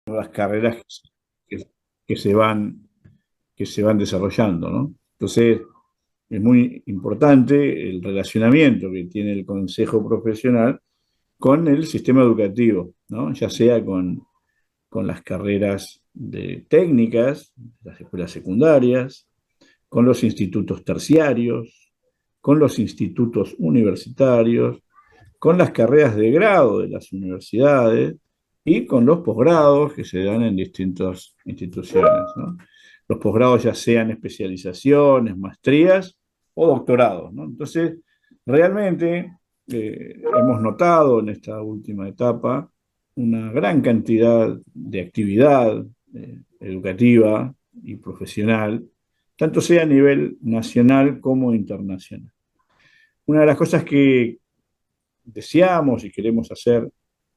nuevas carreras que, que se van, que se van desarrollando, ¿no? Entonces, es muy importante el relacionamiento que tiene el consejo profesional con el sistema educativo, ¿no? Ya sea con las carreras técnicas, las escuelas secundarias, con los institutos terciarios, con los institutos universitarios, con las carreras de grado de las universidades y con los posgrados que se dan en distintas instituciones, ¿no? Los posgrados ya sean especializaciones, maestrías o doctorados, ¿no? Entonces, realmente hemos notado en esta última etapa una gran cantidad de actividad educativa y profesional, tanto sea a nivel nacional como internacional. Una de las cosas que deseamos y queremos hacer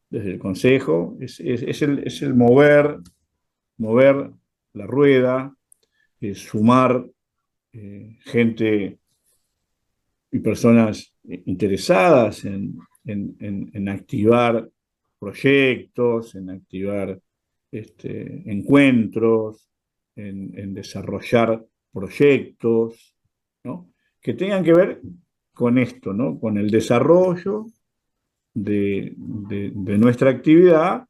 desde el Consejo es el mover la rueda, sumar gente y personas interesadas en activar proyectos, en activar encuentros, desarrollar proyectos, ¿no? Que tengan que ver con esto, ¿no? Con el desarrollo de nuestra actividad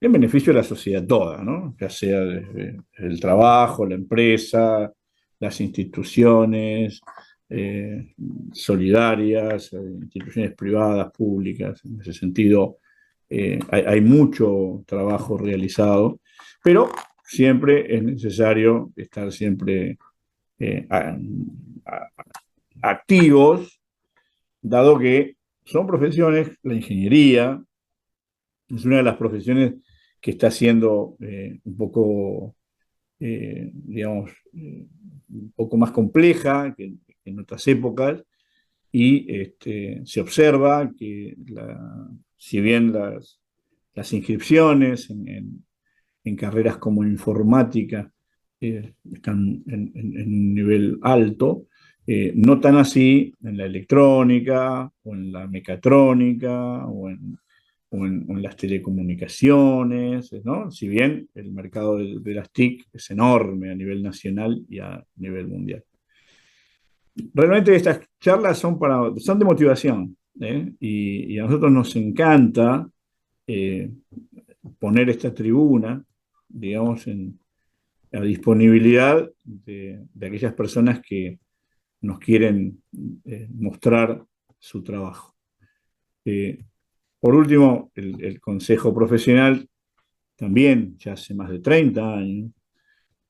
en beneficio de la sociedad toda, ¿no? Ya sea desde el trabajo, la empresa, las instituciones solidarias, instituciones privadas, públicas. En ese sentido, hay mucho trabajo realizado, pero siempre es necesario estar siempre eh, a- a- activos, dado que son profesiones, la ingeniería, es una de las profesiones que está siendo un poco, digamos, un poco más compleja que en otras épocas y se observa que si bien las inscripciones en carreras como informática están en un nivel alto, no tan así en la electrónica o en la mecatrónica o en las telecomunicaciones, ¿no? Si bien el mercado de las TIC es enorme a nivel nacional y a nivel mundial. Realmente estas charlas son de motivación, ¿eh? Y a nosotros nos encanta eh, poner esta tribuna, digamos, a disponibilidad de aquellas personas que nos quieren mostrar su trabajo. Eh, por último, el Consejo Profesional también, ya hace más de 30 años,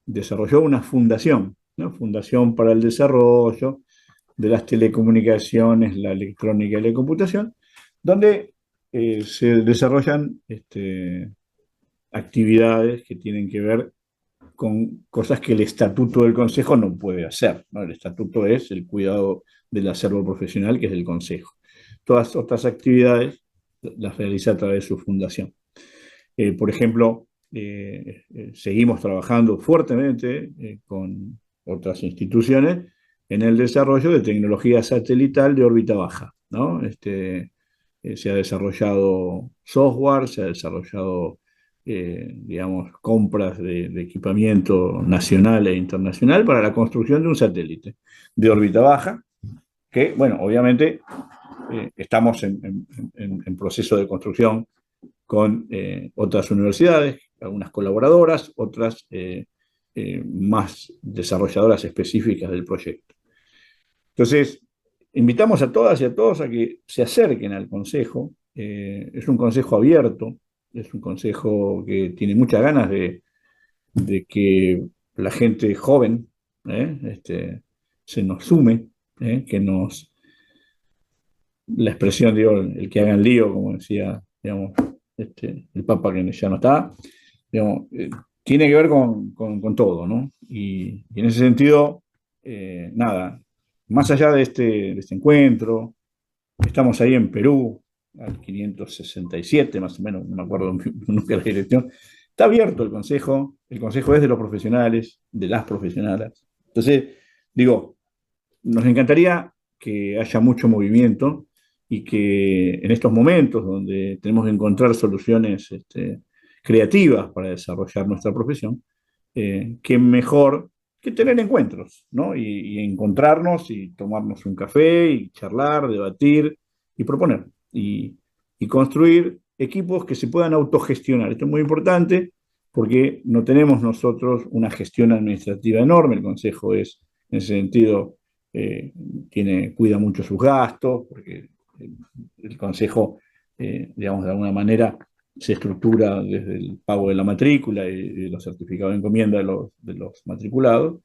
desarrolló una fundación, ¿no? Fundación para el Desarrollo de las Telecomunicaciones, la Electrónica y la Computación, donde se desarrollan actividades que tienen que ver con cosas que el estatuto del Consejo no puede hacer, ¿no? El estatuto es el cuidado del acervo profesional, que es del Consejo. Todas otras actividades las realiza a través de su fundación. Por ejemplo, seguimos trabajando fuertemente con otras instituciones en el desarrollo de tecnología satelital de órbita baja, ¿no? Se ha desarrollado software, se ha desarrollado, digamos, compras de equipamiento nacional e internacional para la construcción de un satélite de órbita baja, que, bueno, obviamente estamos en proceso de construcción con otras universidades, algunas colaboradoras, otras más desarrolladoras específicas del proyecto. Entonces, invitamos a todas y a todos a que se acerquen al consejo. Es un consejo abierto, es un consejo que tiene muchas ganas de que la gente joven se nos sume, que la expresión, digo, el que hagan lío, como decía, digamos, el Papa que ya no está, digamos, tiene que ver con todo, ¿no? Y en ese sentido, nada, más allá de este encuentro, estamos ahí en Perú, al 567, más o menos, no me acuerdo nunca la dirección, está abierto el consejo es de los profesionales, de las profesionales. Entonces, digo, nos encantaría que haya mucho movimiento y que en estos momentos donde tenemos que encontrar soluciones creativas para desarrollar nuestra profesión, qué mejor que tener encuentros, ¿no? Y encontrarnos y tomarnos un café y charlar, debatir y proponer y construir equipos que se puedan autogestionar. Esto es muy importante porque no tenemos nosotros una gestión administrativa enorme. El Consejo es, en ese sentido, eh, cuida mucho sus gastos, porque el Consejo, digamos, de alguna manera se estructura desde el pago de la matrícula y los certificados de encomienda de los matriculados.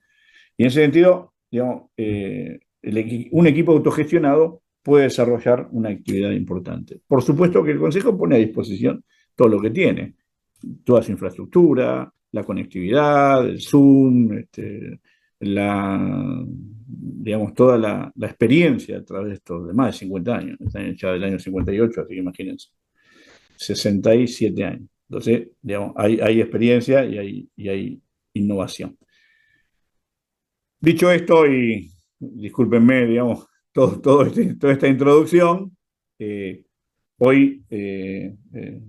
Y en ese sentido, digamos, un equipo autogestionado puede desarrollar una actividad importante. Por supuesto que el Consejo pone a disposición todo lo que tiene, toda su infraestructura, la conectividad, el Zoom, digamos, toda la experiencia a través de estos de más de 50 años, están ya del año 58, así que imagínense, 67 años. Entonces, digamos, hay experiencia y hay innovación. Dicho esto, y discúlpenme, digamos, toda esta introducción, eh, hoy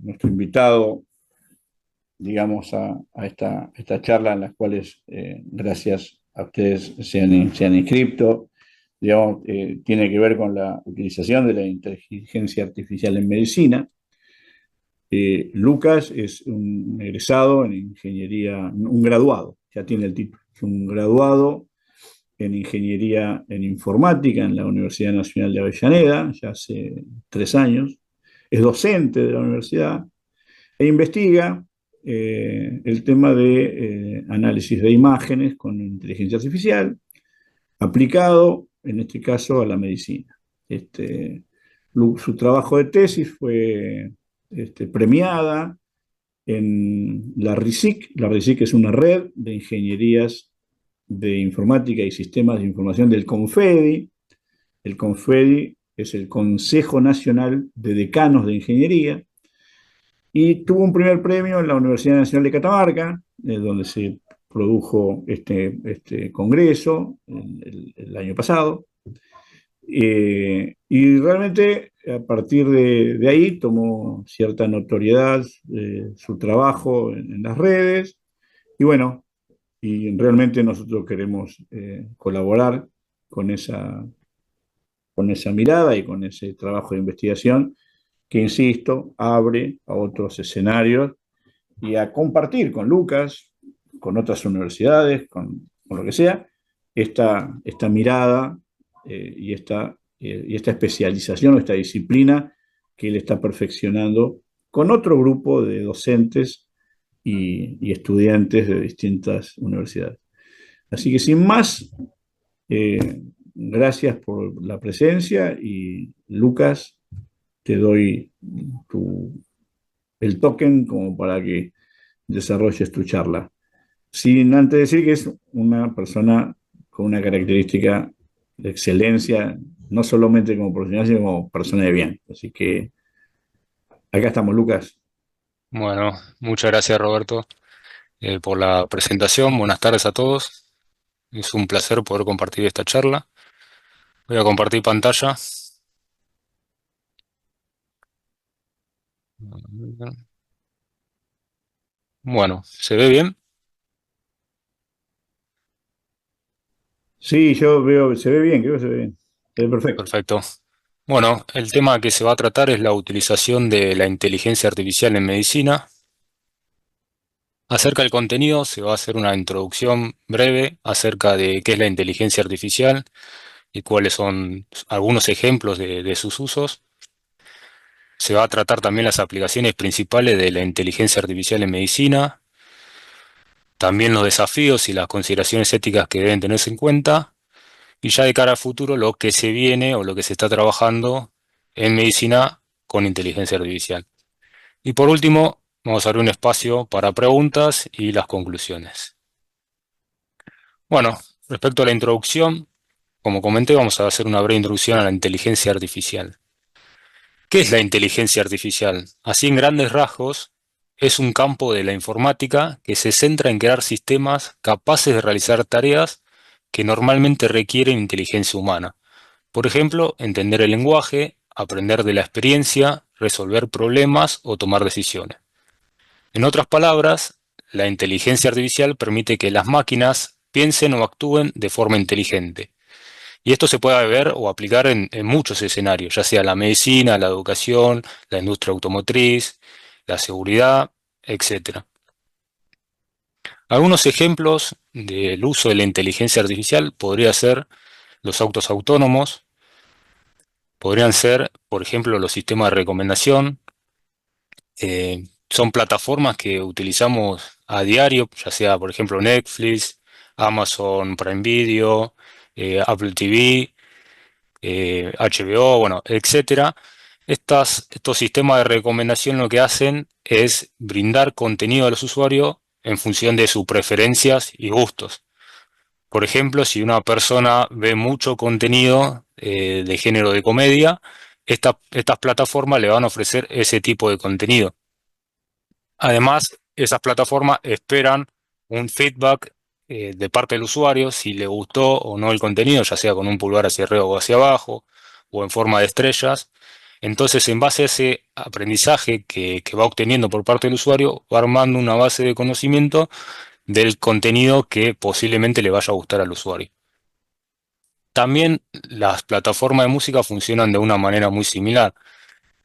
nuestro invitado, digamos, a esta charla en las cuales, gracias a ustedes, se han inscrito, digamos, tiene que ver con la utilización de la inteligencia artificial en medicina. Lucas es un egresado en ingeniería, un graduado, ya tiene el título, es un graduado en ingeniería en informática en la Universidad Nacional de Avellaneda, ya hace 3 años, es docente de la universidad e investiga el tema de análisis de imágenes con inteligencia artificial, aplicado, en este caso, a la medicina. Su trabajo de tesis fue premiada en la RISIC. La RISIC es una red de ingenierías de informática y sistemas de información del CONFEDI. El CONFEDI es el Consejo Nacional de Decanos de Ingeniería, y tuvo un primer premio en la Universidad Nacional de Catamarca, donde se produjo este congreso el año pasado. Y realmente a partir de ahí tomó cierta notoriedad su trabajo en las redes. Y bueno, y realmente nosotros queremos colaborar con con esa mirada y con ese trabajo de investigación que, insisto, abre a otros escenarios y a compartir con Lucas, con otras universidades, con lo que sea, esta mirada y esta especialización o esta disciplina que él está perfeccionando con otro grupo de docentes y estudiantes de distintas universidades. Así que sin más, gracias por la presencia y Lucas, te doy el token como para que desarrolles tu charla. Sin antes decir que es una persona con una característica de excelencia, no solamente como profesional, sino como persona de bien. Así que acá estamos, Lucas. Bueno, muchas gracias Roberto por la presentación. Buenas tardes a todos. Es un placer poder compartir esta charla. Voy a compartir pantalla. Bueno, ¿se ve bien? Sí, yo veo, se ve bien, creo que se ve bien. Se ve perfecto. Perfecto. Bueno, el tema que se va a tratar es la utilización de la inteligencia artificial en medicina. Acerca del contenido, se va a hacer una introducción breve acerca de qué es la inteligencia artificial y cuáles son algunos ejemplos de sus usos. Se va a tratar también las aplicaciones principales de la inteligencia artificial en medicina, también los desafíos y las consideraciones éticas que deben tenerse en cuenta, y ya de cara al futuro lo que se viene o lo que se está trabajando en medicina con inteligencia artificial. Y por último, vamos a abrir un espacio para preguntas y las conclusiones. Bueno, respecto a la introducción, como comenté, vamos a hacer una breve introducción a la inteligencia artificial. ¿Qué es la inteligencia artificial? Así en grandes rasgos, es un campo de la informática que se centra en crear sistemas capaces de realizar tareas que normalmente requieren inteligencia humana. Por ejemplo, entender el lenguaje, aprender de la experiencia, resolver problemas o tomar decisiones. En otras palabras, la inteligencia artificial permite que las máquinas piensen o actúen de forma inteligente. Y esto se puede ver o aplicar en muchos escenarios, ya sea la medicina, la educación, la industria automotriz, la seguridad, etc. Algunos ejemplos del uso de la inteligencia artificial podría ser los autos autónomos, podrían ser, por ejemplo, los sistemas de recomendación. Son plataformas que utilizamos a diario, ya sea, por ejemplo, Netflix, Amazon Prime Video, Apple TV, HBO, bueno, etcétera. Estos sistemas de recomendación lo que hacen es brindar contenido a los usuarios en función de sus preferencias y gustos. Por ejemplo, si una persona ve mucho contenido de género de comedia, estas plataformas le van a ofrecer ese tipo de contenido. Además, esas plataformas esperan un feedback de parte del usuario si le gustó o no el contenido, ya sea con un pulgar hacia arriba o hacia abajo, o en forma de estrellas. Entonces, en base a ese aprendizaje que va obteniendo por parte del usuario, va armando una base de conocimiento del contenido que posiblemente le vaya a gustar al usuario. También las plataformas de música funcionan de una manera muy similar.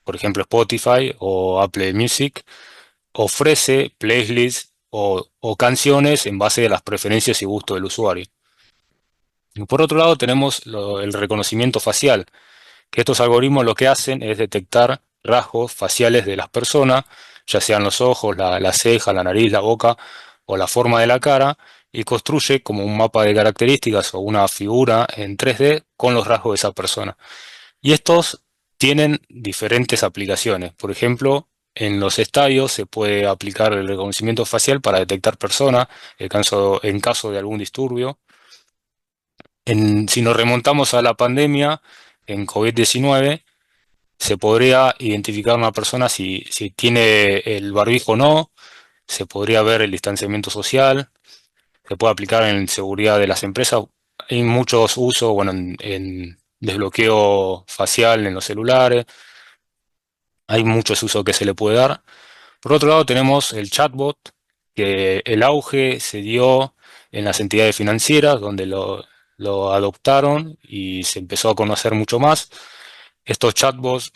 Por ejemplo, Spotify o Apple Music ofrece playlists o canciones en base a las preferencias y gustos del usuario. Y por otro lado, tenemos el reconocimiento facial, que estos algoritmos lo que hacen es detectar rasgos faciales de las personas, ya sean los ojos, la ceja, la nariz, la boca o la forma de la cara, y construye como un mapa de características o una figura en 3D con los rasgos de esa persona. Y estos tienen diferentes aplicaciones. Por ejemplo, en los estadios se puede aplicar el reconocimiento facial para detectar personas en caso de algún disturbio. Si nos remontamos a la pandemia, en COVID-19, se podría identificar a una persona si tiene el barbijo o no, se podría ver el distanciamiento social, se puede aplicar en seguridad de las empresas. Hay muchos usos, bueno, en desbloqueo facial en los celulares, hay muchos usos que se le puede dar. Por otro lado, tenemos el chatbot, que el auge se dio en las entidades financieras, donde lo adoptaron y se empezó a conocer mucho más. Estos chatbots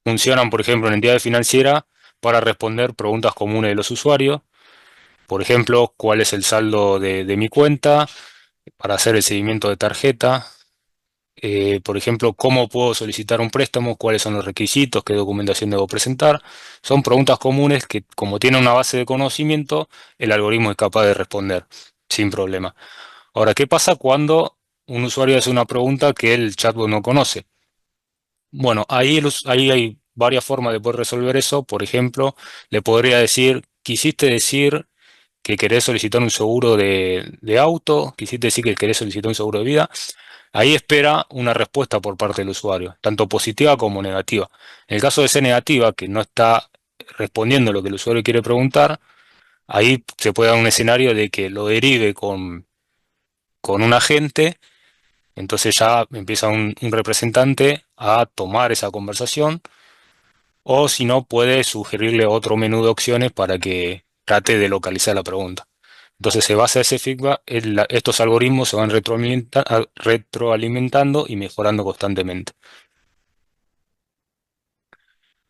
funcionan, por ejemplo, en entidades financieras para responder preguntas comunes de los usuarios. Por ejemplo, ¿cuál es el saldo de mi cuenta? Para hacer el seguimiento de tarjeta. Por ejemplo, ¿cómo puedo solicitar un préstamo? ¿Cuáles son los requisitos? ¿Qué documentación debo presentar? Son preguntas comunes que, como tiene una base de conocimiento, el algoritmo es capaz de responder sin problema. Ahora, ¿qué pasa cuando un usuario hace una pregunta que el chatbot no conoce? Bueno, ahí hay varias formas de poder resolver eso. Por ejemplo, le podría decir, quisiste decir que querés solicitar un seguro de auto, quisiste decir que querés solicitar un seguro de vida. Ahí espera una respuesta por parte del usuario, tanto positiva como negativa. En el caso de ser negativa, que no está respondiendo lo que el usuario quiere preguntar, ahí se puede dar un escenario de que lo derive con un agente, entonces ya empieza un representante a tomar esa conversación, o si no, puede sugerirle otro menú de opciones para que trate de localizar la pregunta. Entonces, se basa ese feedback, estos algoritmos se van retroalimentando y mejorando constantemente.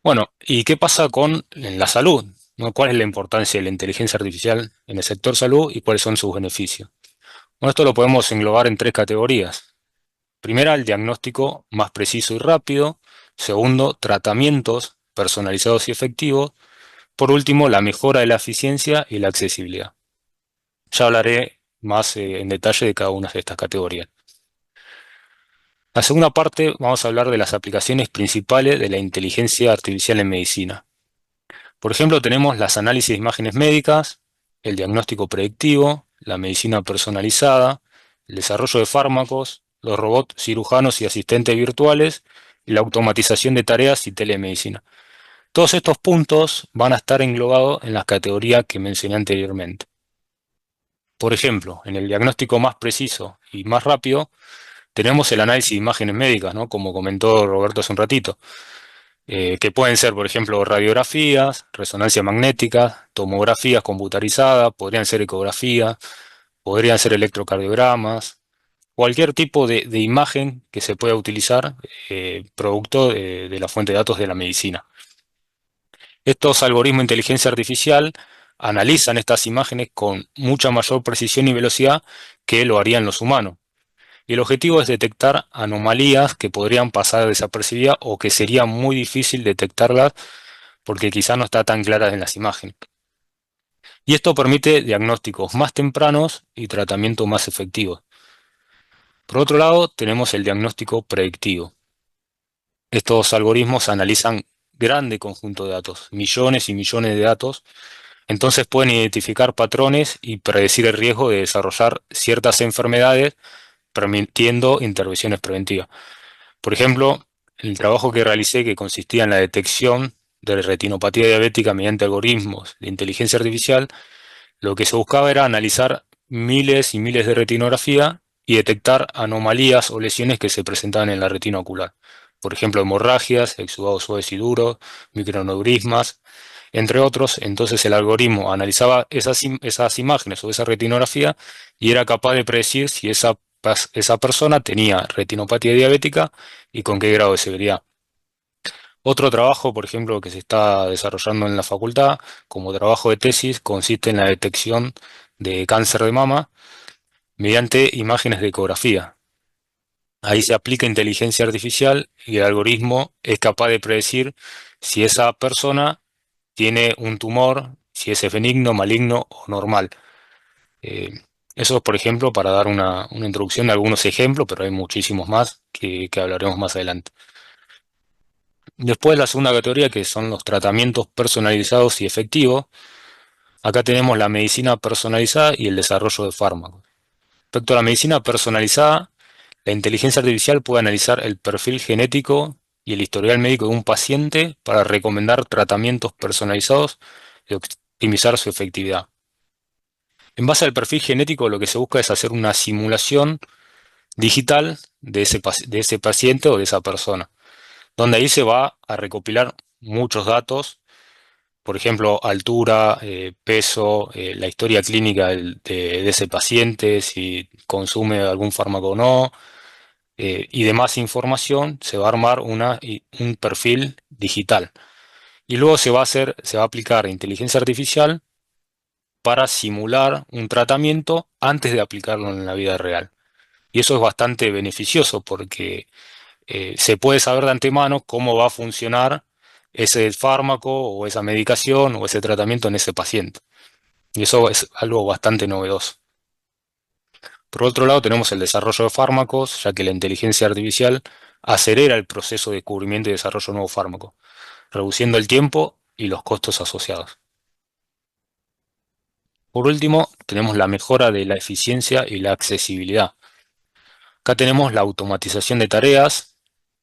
Bueno, ¿y qué pasa con en la salud? ¿No? ¿Cuál es la importancia de la inteligencia artificial en el sector salud y cuáles son sus beneficios? Bueno, esto lo podemos englobar en tres categorías. Primera, el diagnóstico más preciso y rápido. Segundo, tratamientos personalizados y efectivos. Por último, la mejora de la eficiencia y la accesibilidad. Ya hablaré más en detalle de cada una de estas categorías. La segunda parte vamos a hablar de las aplicaciones principales de la inteligencia artificial en medicina. Por ejemplo, tenemos las análisis de imágenes médicas, el diagnóstico predictivo, la medicina personalizada, el desarrollo de fármacos, los robots cirujanos y asistentes virtuales, y la automatización de tareas y telemedicina. Todos estos puntos van a estar englobados en las categorías que mencioné anteriormente. Por ejemplo, en el diagnóstico más preciso y más rápido, tenemos el análisis de imágenes médicas, ¿no? Como comentó Roberto hace un ratito. que pueden ser, por ejemplo, radiografías, resonancia magnética, tomografías computarizadas, podrían ser ecografías, podrían ser electrocardiogramas, cualquier tipo de imagen que se pueda utilizar, producto de la fuente de datos de la medicina. Estos algoritmos de inteligencia artificial analizan estas imágenes con mucha mayor precisión y velocidad que lo harían los humanos. Y el objetivo es detectar anomalías que podrían pasar desapercibidas o que sería muy difícil detectarlas porque quizás no está tan claras en las imágenes. Y esto permite diagnósticos más tempranos y tratamientos más efectivos. Por otro lado, tenemos el diagnóstico predictivo. Estos algoritmos analizan grandes conjuntos de datos, millones y millones de datos, entonces pueden identificar patrones y predecir el riesgo de desarrollar ciertas enfermedades, permitiendo intervenciones preventivas. Por ejemplo, el trabajo que realicé, que consistía en la detección de retinopatía diabética mediante algoritmos de inteligencia artificial, lo que se buscaba era analizar miles y miles de retinografía y detectar anomalías o lesiones que se presentaban en la retina ocular. Por ejemplo, hemorragias, exudados suaves y duros, microneurismas, entre otros. Entonces el algoritmo analizaba esas imágenes o esa retinografía y era capaz de predecir si esa persona tenía retinopatía diabética y con qué grado de severidad. Otro trabajo, por ejemplo, que se está desarrollando en la facultad como trabajo de tesis, consiste en la detección de cáncer de mama mediante imágenes de ecografía. Ahí se aplica inteligencia artificial y el algoritmo es capaz de predecir si esa persona tiene un tumor, si ese es benigno, maligno o normal. Eh, Eso, por ejemplo, para dar una introducción de algunos ejemplos, pero hay muchísimos más que hablaremos más adelante. Después la segunda categoría, que son los tratamientos personalizados y efectivos. Acá tenemos la medicina personalizada y el desarrollo de fármacos. Respecto a la medicina personalizada, la inteligencia artificial puede analizar el perfil genético y el historial médico de un paciente para recomendar tratamientos personalizados y optimizar su efectividad. En base al perfil genético, lo que se busca es hacer una simulación digital de ese paciente o de esa persona, donde ahí se va a recopilar muchos datos, por ejemplo, altura, peso, la historia clínica de ese paciente, si consume algún fármaco o no, y demás información. Se va a armar un perfil digital. Y luego se va a aplicar inteligencia artificial para simular un tratamiento antes de aplicarlo en la vida real. Y eso es bastante beneficioso porque se puede saber de antemano cómo va a funcionar ese fármaco o esa medicación o ese tratamiento en ese paciente. Y eso es algo bastante novedoso. Por otro lado, tenemos el desarrollo de fármacos, ya que la inteligencia artificial acelera el proceso de descubrimiento y desarrollo de nuevos fármacos, reduciendo el tiempo y los costos asociados. Por último, tenemos la mejora de la eficiencia y la accesibilidad. Acá tenemos la automatización de tareas.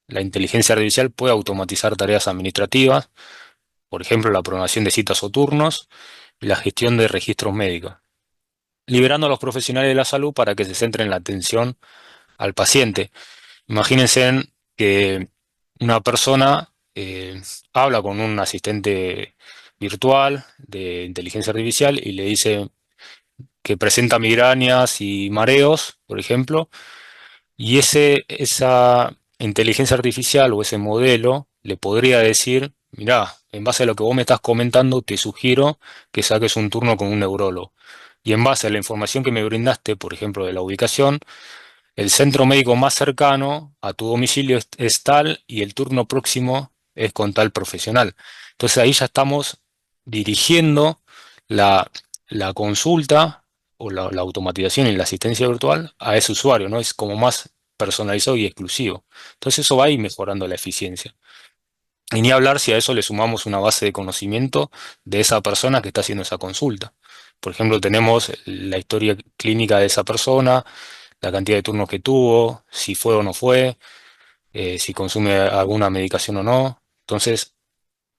La inteligencia artificial puede automatizar tareas administrativas, por ejemplo, la programación de citas o turnos y la gestión de registros médicos, liberando a los profesionales de la salud para que se centren en la atención al paciente. Imagínense que una persona habla con un asistente virtual de inteligencia artificial y le dice que presenta migrañas y mareos, por ejemplo, y esa inteligencia artificial o ese modelo le podría decir, mirá, en base a lo que vos me estás comentando, te sugiero que saques un turno con un neurólogo. Y en base a la información que me brindaste, por ejemplo, de la ubicación, el centro médico más cercano a tu domicilio es tal y el turno próximo es con tal profesional. Entonces ahí ya estamos dirigiendo la, la consulta o la automatización y la asistencia virtual a ese usuario, ¿no? Es como más personalizado y exclusivo. Entonces eso va a ir mejorando la eficiencia. Y ni hablar si a eso le sumamos una base de conocimiento de esa persona que está haciendo esa consulta. Por ejemplo, tenemos la historia clínica de esa persona, la cantidad de turnos que tuvo, si fue o no fue, si consume alguna medicación o no. Entonces,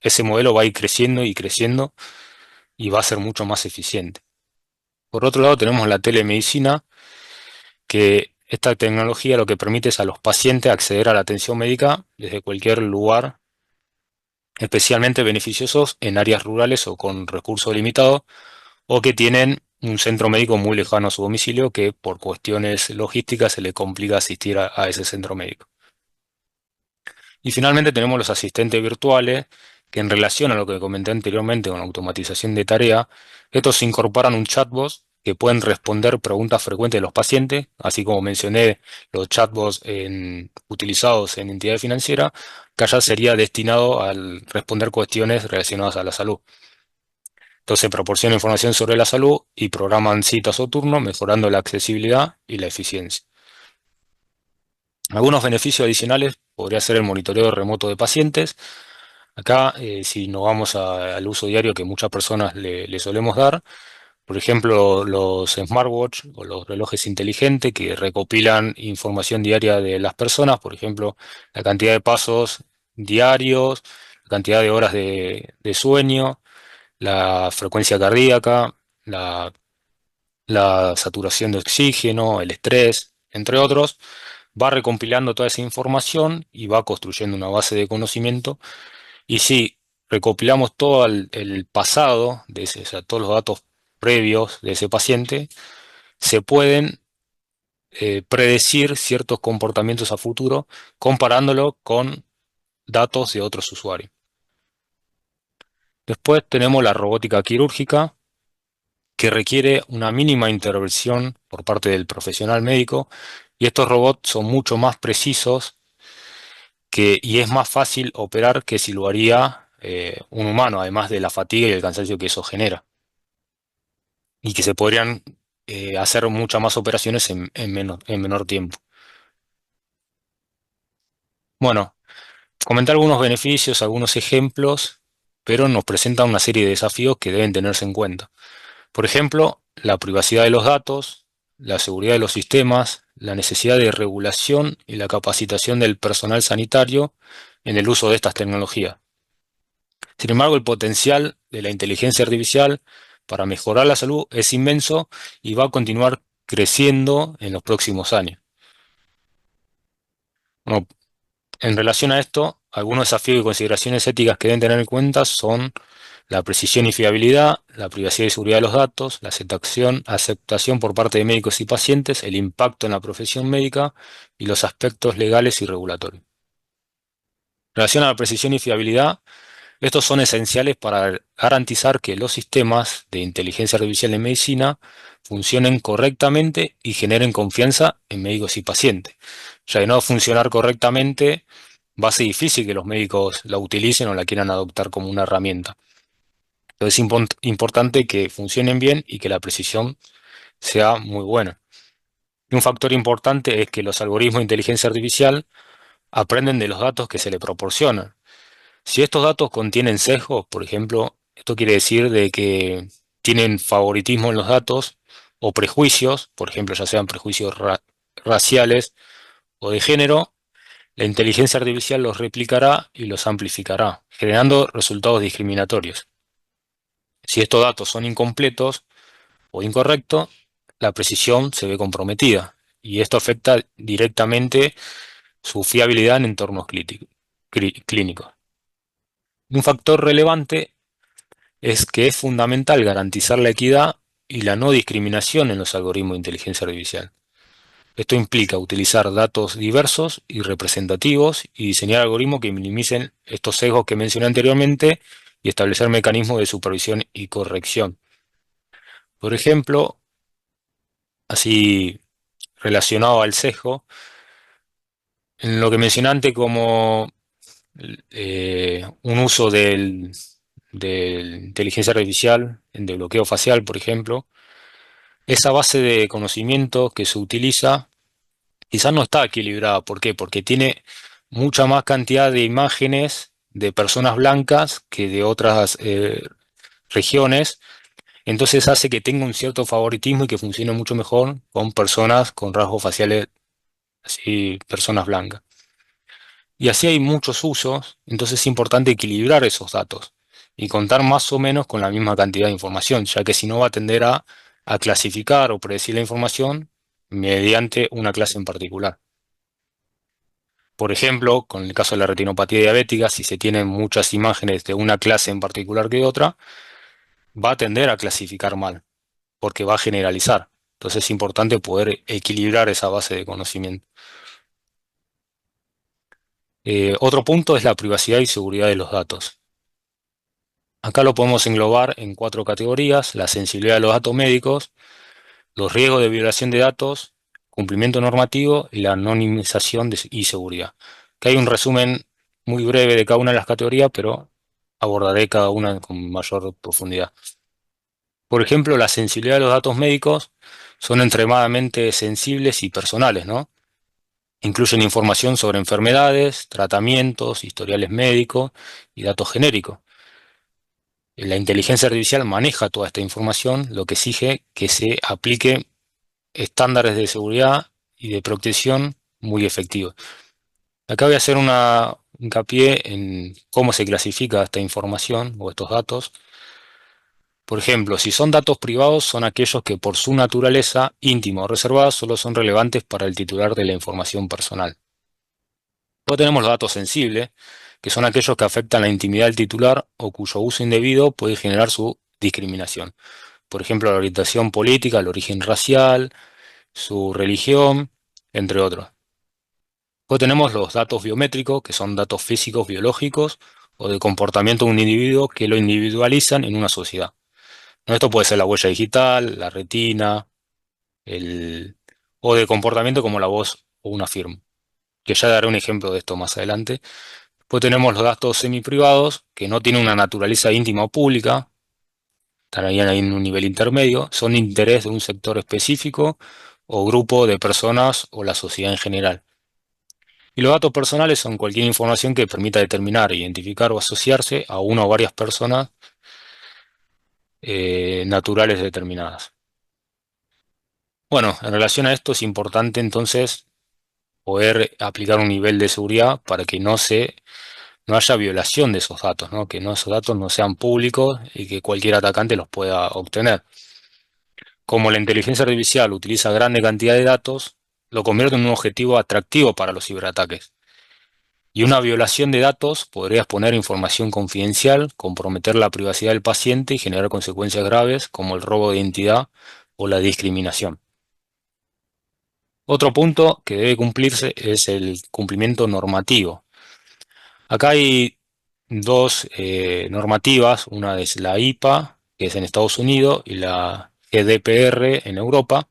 ese modelo va a ir creciendo y creciendo y va a ser mucho más eficiente. Por otro lado, tenemos la telemedicina, que esta tecnología lo que permite es a los pacientes acceder a la atención médica desde cualquier lugar especialmente beneficiosos en áreas rurales o con recursos limitados, o que tienen un centro médico muy lejano a su domicilio que por cuestiones logísticas se le complica asistir a ese centro médico. Y finalmente tenemos los asistentes virtuales, que en relación a lo que comenté anteriormente con la automatización de tarea, estos incorporan un chatbot que pueden responder preguntas frecuentes de los pacientes, así como mencioné los chatbots utilizados en entidades financieras, que allá sería destinado al responder cuestiones relacionadas a la salud. Entonces proporciona información sobre la salud y programan citas o turnos, mejorando la accesibilidad y la eficiencia. Algunos beneficios adicionales podría ser el monitoreo remoto de pacientes. Acá, si nos vamos al uso diario que muchas personas le solemos dar, por ejemplo, los smartwatch o los relojes inteligentes que recopilan información diaria de las personas, por ejemplo, la cantidad de pasos diarios, la cantidad de horas de sueño, la frecuencia cardíaca, la saturación de oxígeno, el estrés, entre otros, va recompilando toda esa información y va construyendo una base de conocimiento. Y si recopilamos todo el pasado de ese, o sea, todos los datos previos de ese paciente, se pueden predecir ciertos comportamientos a futuro comparándolo con datos de otros usuarios. Después tenemos la robótica quirúrgica, que requiere una mínima intervención por parte del profesional médico, y estos robots son mucho más precisos y es más fácil operar que si lo haría un humano, además de la fatiga y el cansancio que eso genera, y que se podrían hacer muchas más operaciones en menor tiempo. Bueno, comenté algunos beneficios, algunos ejemplos, pero nos presenta una serie de desafíos que deben tenerse en cuenta. Por ejemplo, la privacidad de los datos, la seguridad de los sistemas, la necesidad de regulación y la capacitación del personal sanitario en el uso de estas tecnologías. Sin embargo, el potencial de la inteligencia artificial para mejorar la salud es inmenso y va a continuar creciendo en los próximos años. Bueno, en relación a esto, algunos desafíos y consideraciones éticas que deben tener en cuenta son la precisión y fiabilidad, la privacidad y seguridad de los datos, la aceptación por parte de médicos y pacientes, el impacto en la profesión médica y los aspectos legales y regulatorios. En relación a la precisión y fiabilidad, estos son esenciales para garantizar que los sistemas de inteligencia artificial en medicina funcionen correctamente y generen confianza en médicos y pacientes. Ya de no funcionar correctamente, va a ser difícil que los médicos la utilicen o la quieran adoptar como una herramienta. Entonces es importante que funcionen bien y que la precisión sea muy buena. Y un factor importante es que los algoritmos de inteligencia artificial aprenden de los datos que se le proporcionan. Si estos datos contienen sesgos, por ejemplo, esto quiere decir de que tienen favoritismo en los datos o prejuicios, por ejemplo, ya sean prejuicios raciales o de género, la inteligencia artificial los replicará y los amplificará, generando resultados discriminatorios. Si estos datos son incompletos o incorrectos, la precisión se ve comprometida y esto afecta directamente su fiabilidad en entornos clínicos. Un factor relevante es que es fundamental garantizar la equidad y la no discriminación en los algoritmos de inteligencia artificial. Esto implica utilizar datos diversos y representativos y diseñar algoritmos que minimicen estos sesgos que mencioné anteriormente y establecer mecanismos de supervisión y corrección. Por ejemplo, así relacionado al sesgo, en lo que mencioné antes como un uso de inteligencia artificial, de bloqueo facial, por ejemplo, esa base de conocimiento que se utiliza quizás no está equilibrada. ¿Por qué? Porque tiene mucha más cantidad de imágenes de personas blancas que de otras regiones, entonces hace que tenga un cierto favoritismo y que funcione mucho mejor con personas con rasgos faciales, así, personas blancas. Y así hay muchos usos, entonces es importante equilibrar esos datos y contar más o menos con la misma cantidad de información, ya que si no va a tender a clasificar o predecir la información mediante una clase en particular. Por ejemplo, con el caso de la retinopatía diabética, si se tienen muchas imágenes de una clase en particular que otra, va a tender a clasificar mal, porque va a generalizar. Entonces es importante poder equilibrar esa base de conocimiento. Otro punto es la privacidad y seguridad de los datos. Acá lo podemos englobar en 4 categorías: la sensibilidad de los datos médicos, los riesgos de violación de datos, cumplimiento normativo y la anonimización y seguridad. Que hay un resumen muy breve de cada una de las categorías, pero abordaré cada una con mayor profundidad. Por ejemplo, la sensibilidad de los datos médicos son extremadamente sensibles y personales, ¿no? Incluyen información sobre enfermedades, tratamientos, historiales médicos y datos genéricos. La inteligencia artificial maneja toda esta información, lo que exige que se aplique estándares de seguridad y de protección muy efectivos. Acá voy a hacer una hincapié en cómo se clasifica esta información o estos datos. Por ejemplo, si son datos privados, son aquellos que por su naturaleza íntima o reservada solo son relevantes para el titular de la información personal. Luego tenemos los datos sensibles, que son aquellos que afectan la intimidad del titular o cuyo uso indebido puede generar su discriminación. Por ejemplo, la orientación política, el origen racial, su religión, entre otros. Luego tenemos los datos biométricos, que son datos físicos, biológicos o de comportamiento de un individuo que lo individualizan en una sociedad. Esto puede ser la huella digital, la retina, o de comportamiento como la voz o una firma, que ya daré un ejemplo de esto más adelante. Después tenemos los datos semiprivados, que no tienen una naturaleza íntima o pública, estarían ahí en un nivel intermedio, son de interés de un sector específico o grupo de personas o la sociedad en general. Y los datos personales son cualquier información que permita determinar, identificar o asociarse a una o varias personas naturales determinadas. Bueno, en relación a esto es importante entonces poder aplicar un nivel de seguridad para que no haya violación de esos datos, ¿no? Que esos datos no sean públicos y que cualquier atacante los pueda obtener. Como la inteligencia artificial utiliza grande cantidad de datos, lo convierte en un objetivo atractivo para los ciberataques. Y una violación de datos podría exponer información confidencial, comprometer la privacidad del paciente y generar consecuencias graves como el robo de identidad o la discriminación. Otro punto que debe cumplirse es el cumplimiento normativo. Acá hay dos normativas, una es la IPA, que es en Estados Unidos, y la GDPR en Europa.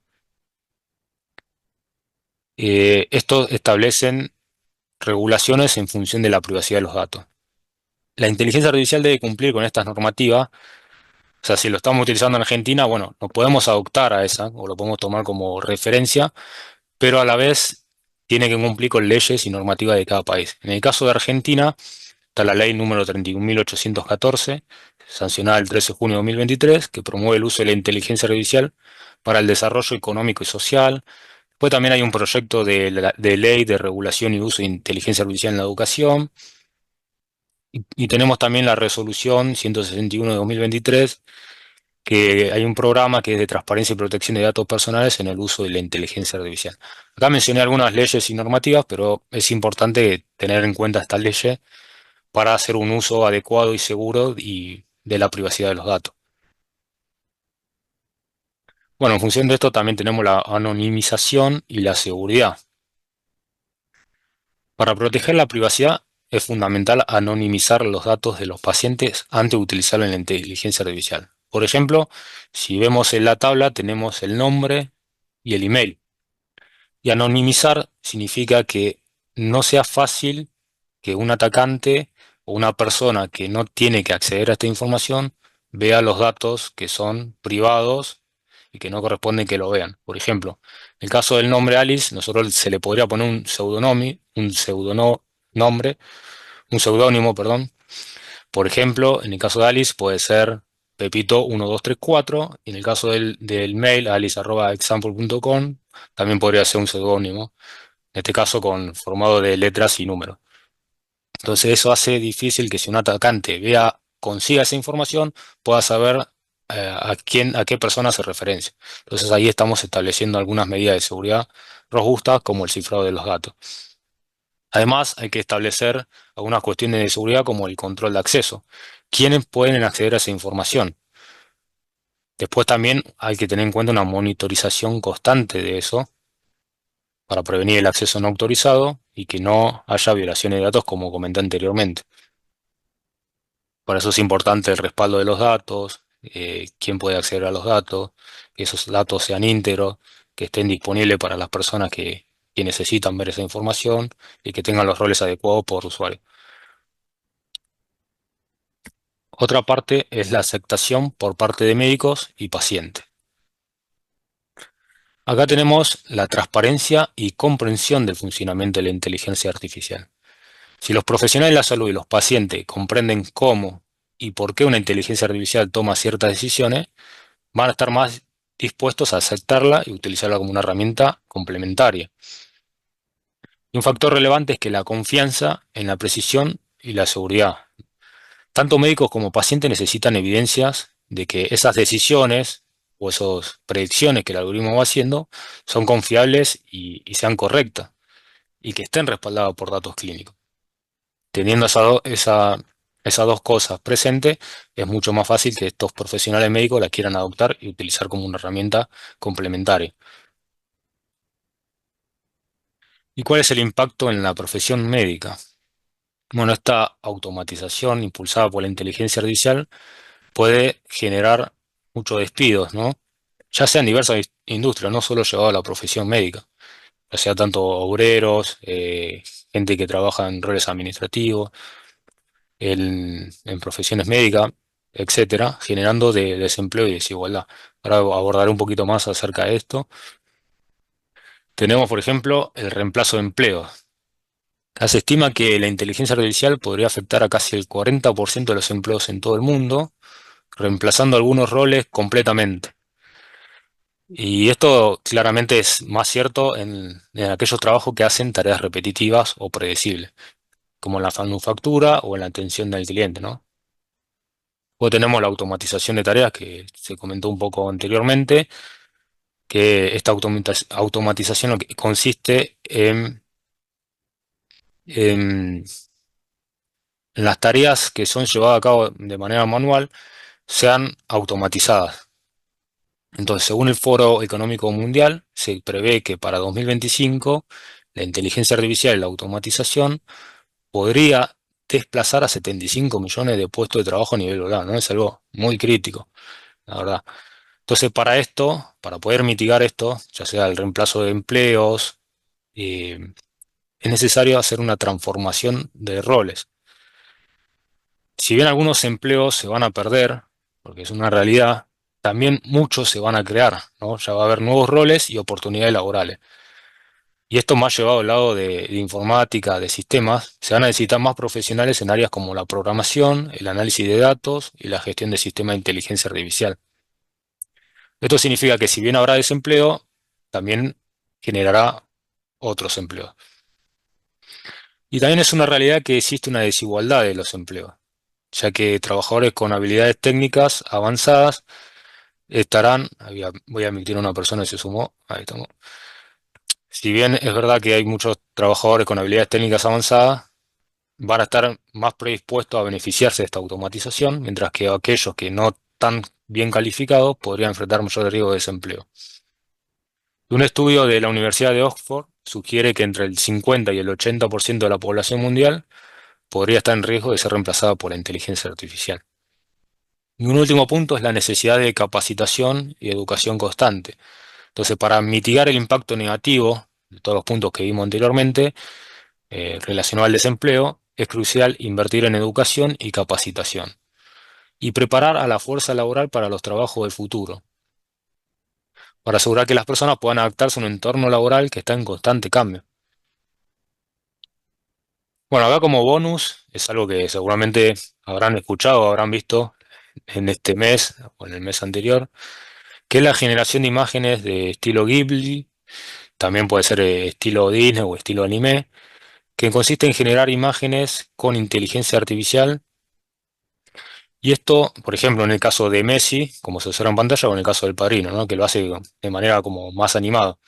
Estos establecen regulaciones en función de la privacidad de los datos. La inteligencia artificial debe cumplir con estas normativas. O sea, si lo estamos utilizando en Argentina, bueno, nos podemos adoptar a esa o lo podemos tomar como referencia, pero a la vez tiene que cumplir con leyes y normativas de cada país. En el caso de Argentina, está la ley número 31.814, sancionada el 13 de junio de 2023, que promueve el uso de la inteligencia artificial para el desarrollo económico y social. Después también hay un proyecto de ley de regulación y uso de inteligencia artificial en la educación. Y tenemos también la resolución 161 de 2023, que hay un programa que es de transparencia y protección de datos personales en el uso de la inteligencia artificial. Acá mencioné algunas leyes y normativas, pero es importante tener en cuenta estas leyes para hacer un uso adecuado y seguro de la privacidad de los datos. Bueno, en función de esto también tenemos la anonimización y la seguridad. Para proteger la privacidad es fundamental anonimizar los datos de los pacientes antes de utilizarlo en la inteligencia artificial. Por ejemplo, si vemos en la tabla tenemos el nombre y el email. Y anonimizar significa que no sea fácil que un atacante o una persona que no tiene que acceder a esta información vea los datos que son privados y que no corresponden que lo vean. Por ejemplo, en el caso del nombre Alice, nosotros se le podría poner un seudónimo, perdón. Por ejemplo, en el caso de Alice puede ser Pepito1234, y en el caso del mail alice@example.com también podría ser un seudónimo, en este caso formado de letras y números. Entonces eso hace difícil que si un atacante consiga esa información, pueda saber a qué persona se referencia. Entonces ahí estamos estableciendo algunas medidas de seguridad robustas como el cifrado de los datos. Además, hay que establecer algunas cuestiones de seguridad como el control de acceso. ¿Quiénes pueden acceder a esa información? Después también hay que tener en cuenta una monitorización constante de eso para prevenir el acceso no autorizado y que no haya violaciones de datos como comenté anteriormente. Por eso es importante el respaldo de los datos, quién puede acceder a los datos, que esos datos sean íntegros, que estén disponibles para las personas que necesitan ver esa información y que tengan los roles adecuados por usuario. Otra parte es la aceptación por parte de médicos y pacientes. Acá tenemos la transparencia y comprensión del funcionamiento de la inteligencia artificial. Si los profesionales de la salud y los pacientes comprenden cómo y por qué una inteligencia artificial toma ciertas decisiones, van a estar más dispuestos a aceptarla y utilizarla como una herramienta complementaria. Y un factor relevante es que la confianza en la precisión y la seguridad. Tanto médicos como pacientes necesitan evidencias de que esas decisiones o esas predicciones que el algoritmo va haciendo son confiables y sean correctas y que estén respaldadas por datos clínicos. Teniendo esas dos cosas presentes, es mucho más fácil que estos profesionales médicos la quieran adoptar y utilizar como una herramienta complementaria. ¿Y cuál es el impacto en la profesión médica? Bueno, esta automatización impulsada por la inteligencia artificial puede generar muchos despidos, ¿no? Ya sea en diversas industrias, no solo llevado a la profesión médica, ya sea tanto obreros, gente que trabaja en roles administrativos, en profesiones médicas, etcétera, generando desempleo y desigualdad. Ahora abordaré un poquito más acerca de esto. Tenemos, por ejemplo, el reemplazo de empleos. Se estima que la inteligencia artificial podría afectar a casi el 40% de los empleos en todo el mundo, reemplazando algunos roles completamente. Y esto claramente es más cierto en aquellos trabajos que hacen tareas repetitivas o predecibles, como en la manufactura o en la atención del cliente, ¿no? Luego tenemos la automatización de tareas que se comentó un poco anteriormente, que esta automatización lo que consiste en las tareas que son llevadas a cabo de manera manual sean automatizadas. Entonces, según el Foro Económico Mundial, se prevé que para 2025 la inteligencia artificial y la automatización podría desplazar a 75 millones de puestos de trabajo a nivel global, ¿no? Es algo muy crítico, la verdad. Entonces, para esto, para poder mitigar esto, ya sea el reemplazo de empleos, eh, es necesario hacer una transformación de roles. Si bien algunos empleos se van a perder, porque es una realidad, también muchos se van a crear, ¿no? Ya va a haber nuevos roles y oportunidades laborales. Y esto más llevado al lado de informática, de sistemas, se van a necesitar más profesionales en áreas como la programación, el análisis de datos y la gestión de sistemas de inteligencia artificial. Esto significa que si bien habrá desempleo, también generará otros empleos. Y también es una realidad que existe una desigualdad de los empleos, ya que trabajadores con habilidades técnicas avanzadas estarán, voy a admitir a una persona que se sumó, ahí estamos. Si bien es verdad que hay muchos trabajadores con habilidades técnicas avanzadas, van a estar más predispuestos a beneficiarse de esta automatización, mientras que aquellos que no están bien calificados podrían enfrentar mayor riesgo de desempleo. Un estudio de la Universidad de Oxford sugiere que entre el 50 y el 80% de la población mundial podría estar en riesgo de ser reemplazada por la inteligencia artificial. Y un último punto es la necesidad de capacitación y educación constante. Entonces, para mitigar el impacto negativo de todos los puntos que vimos anteriormente, relacionado al desempleo, es crucial invertir en educación y capacitación y preparar a la fuerza laboral para los trabajos del futuro, para asegurar que las personas puedan adaptarse a un entorno laboral que está en constante cambio. Bueno, acá como bonus es algo que seguramente habrán escuchado o habrán visto en este mes o en el mes anterior, que es la generación de imágenes de estilo Ghibli, también puede ser estilo Disney o estilo anime, que consiste en generar imágenes con inteligencia artificial. Y esto, por ejemplo, en el caso de Messi, como se observa en pantalla, o en el caso del Padrino, ¿no? Que lo hace de manera como más animada.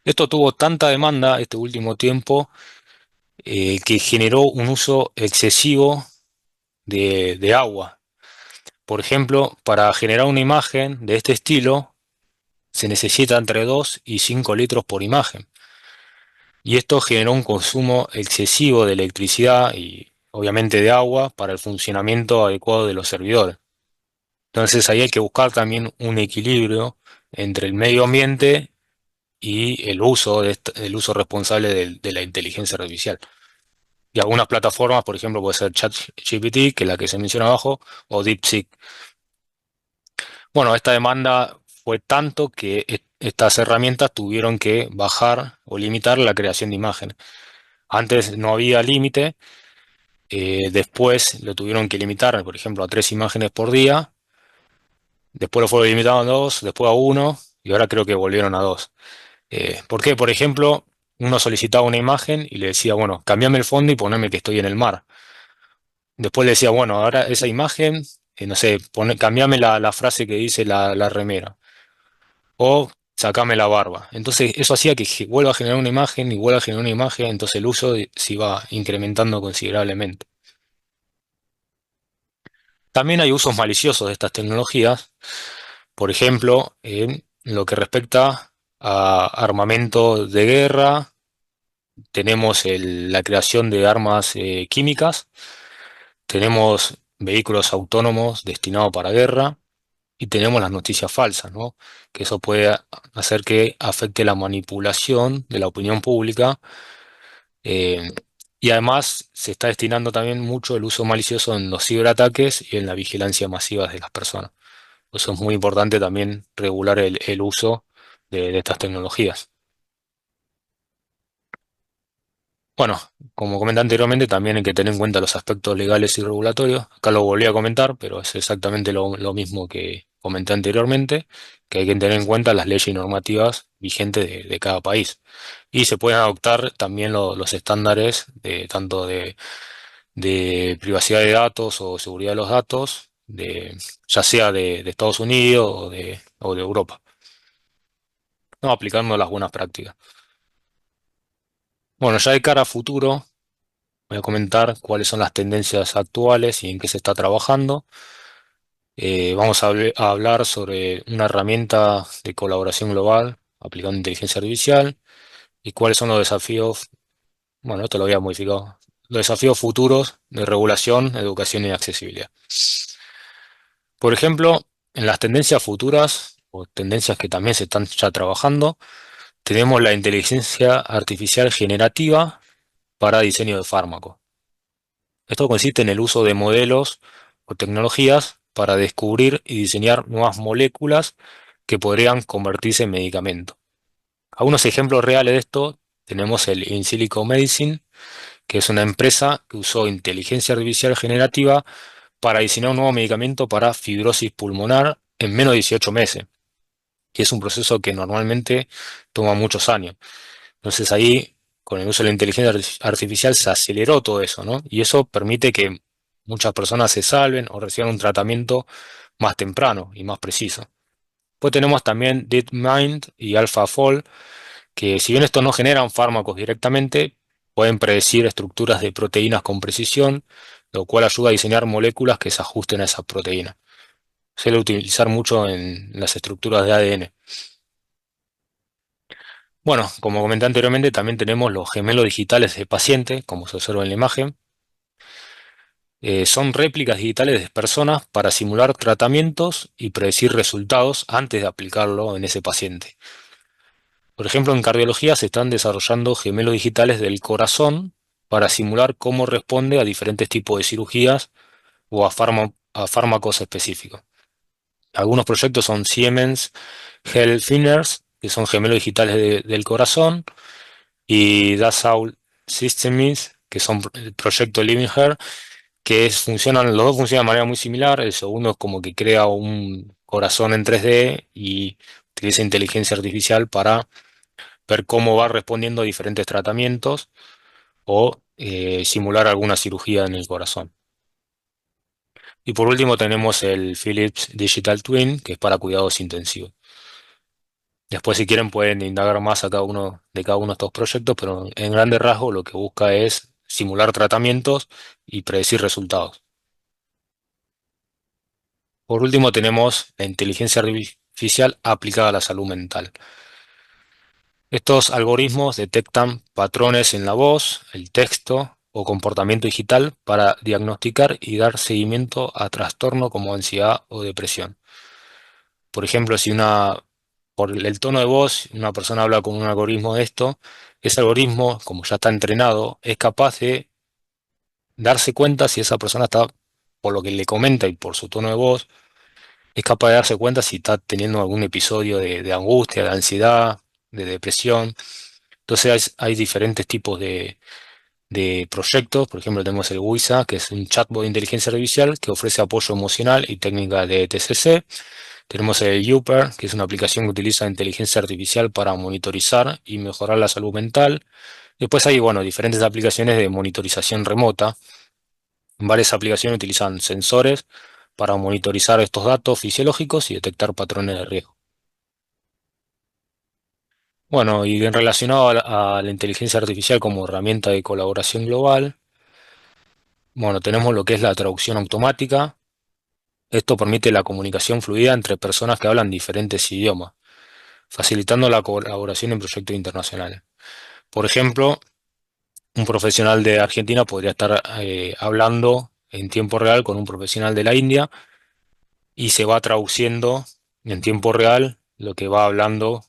Esto tuvo tanta demanda este último tiempo que generó un uso excesivo de agua. Por ejemplo, para generar una imagen de este estilo se necesita entre 2 y 5 litros por imagen. Y esto generó un consumo excesivo de electricidad y obviamente de agua para el funcionamiento adecuado de los servidores. Entonces ahí hay que buscar también un equilibrio entre el medio ambiente y el uso, el uso responsable de la inteligencia artificial. Y algunas plataformas, por ejemplo, puede ser ChatGPT, que es la que se menciona abajo, o DeepSeek. Bueno, esta demanda fue tanto que estas herramientas tuvieron que bajar o limitar la creación de imágenes. Antes no había límite, después lo tuvieron que limitar, por ejemplo, a 3 imágenes por día, después lo fueron limitando a 2, después a uno, y ahora creo que volvieron a 2. ¿Por qué? Por ejemplo, uno solicitaba una imagen y le decía, bueno, cambiame el fondo y poneme que estoy en el mar. Después le decía, bueno, ahora esa imagen, no sé, cambiame la frase que dice la remera. O sacame la barba. Entonces eso hacía que vuelva a generar una imagen y vuelva a generar una imagen, entonces el uso se iba incrementando considerablemente. También hay usos maliciosos de estas tecnologías, por ejemplo, en lo que respecta a armamento de guerra, tenemos la creación de armas químicas, tenemos vehículos autónomos destinados para guerra y tenemos las noticias falsas, ¿no? Que eso puede hacer que afecte la manipulación de la opinión pública. Eh, y además se está destinando también mucho el uso malicioso en los ciberataques y en la vigilancia masiva de las personas. Por eso es muy importante también regular el uso de estas tecnologías. Bueno, como comenté anteriormente, también hay que tener en cuenta los aspectos legales y regulatorios. Acá lo volví a comentar, pero es exactamente lo mismo que comenté anteriormente, que hay que tener en cuenta las leyes y normativas vigentes de cada país. Y se pueden adoptar también los estándares de tanto de privacidad de datos o seguridad de los datos, ya sea de Estados Unidos o de Europa, no aplicando las buenas prácticas. Bueno, ya de cara a futuro, voy a comentar cuáles son las tendencias actuales y en qué se está trabajando. Vamos a hablar sobre una herramienta de colaboración global aplicando inteligencia artificial y cuáles son los desafíos, bueno, esto lo había modificado, los desafíos futuros de regulación, educación y accesibilidad. Por ejemplo, en las tendencias futuras, o tendencias que también se están ya trabajando, tenemos la inteligencia artificial generativa para diseño de fármacos. Esto consiste en el uso de modelos o tecnologías para descubrir y diseñar nuevas moléculas que podrían convertirse en medicamentos. Algunos ejemplos reales de esto tenemos el In Silico Medicine, que es una empresa que usó inteligencia artificial generativa para diseñar un nuevo medicamento para fibrosis pulmonar en menos de 18 meses, que es un proceso que normalmente toma muchos años. Entonces ahí, con el uso de la inteligencia artificial, se aceleró todo eso, ¿no? Y eso permite que muchas personas se salven o reciban un tratamiento más temprano y más preciso. Pues tenemos también DeepMind y AlphaFold, que si bien estos no generan fármacos directamente, pueden predecir estructuras de proteínas con precisión, lo cual ayuda a diseñar moléculas que se ajusten a esas proteínas. Se suele utilizar mucho en las estructuras de ADN. Bueno, como comenté anteriormente, también tenemos los gemelos digitales de paciente, como se observa en la imagen. Son réplicas digitales de personas para simular tratamientos y predecir resultados antes de aplicarlo en ese paciente. Por ejemplo, en cardiología se están desarrollando gemelos digitales del corazón para simular cómo responde a diferentes tipos de cirugías o a fármacos específicos. Algunos proyectos son Siemens Healthineers, que son gemelos digitales del corazón, y Dassault Systems, que son el proyecto Living Heart, los dos funcionan de manera muy similar. El segundo es como que crea un corazón en 3D y utiliza inteligencia artificial para ver cómo va respondiendo a diferentes tratamientos o simular alguna cirugía en el corazón. Y por último tenemos el Philips Digital Twin, que es para cuidados intensivos. Después, si quieren, pueden indagar más a cada uno de estos proyectos, pero en grandes rasgos lo que busca es simular tratamientos y predecir resultados. Por último, tenemos la inteligencia artificial aplicada a la salud mental. Estos algoritmos detectan patrones en la voz, el texto o comportamiento digital para diagnosticar y dar seguimiento a trastornos como ansiedad o depresión. Por ejemplo, por el tono de voz, una persona habla con un algoritmo de esto, ese algoritmo, como ya está entrenado, es capaz de darse cuenta si esa persona está, por lo que le comenta y por su tono de voz, es capaz de darse cuenta si está teniendo algún episodio de angustia, de ansiedad, de depresión. Entonces hay diferentes tipos de proyectos. Por ejemplo, tenemos el WISA, que es un chatbot de inteligencia artificial que ofrece apoyo emocional y técnicas de TCC. Tenemos el Youper, que es una aplicación que utiliza inteligencia artificial para monitorizar y mejorar la salud mental. Después hay, bueno, diferentes aplicaciones de monitorización remota. Varias aplicaciones utilizan sensores para monitorizar estos datos fisiológicos y detectar patrones de riesgo. Bueno, y en relacionado a la inteligencia artificial como herramienta de colaboración global, bueno, tenemos lo que es la traducción automática. Esto permite la comunicación fluida entre personas que hablan diferentes idiomas, facilitando la colaboración en proyectos internacionales. Por ejemplo, un profesional de Argentina podría estar hablando en tiempo real con un profesional de la India y se va traduciendo en tiempo real lo que va hablando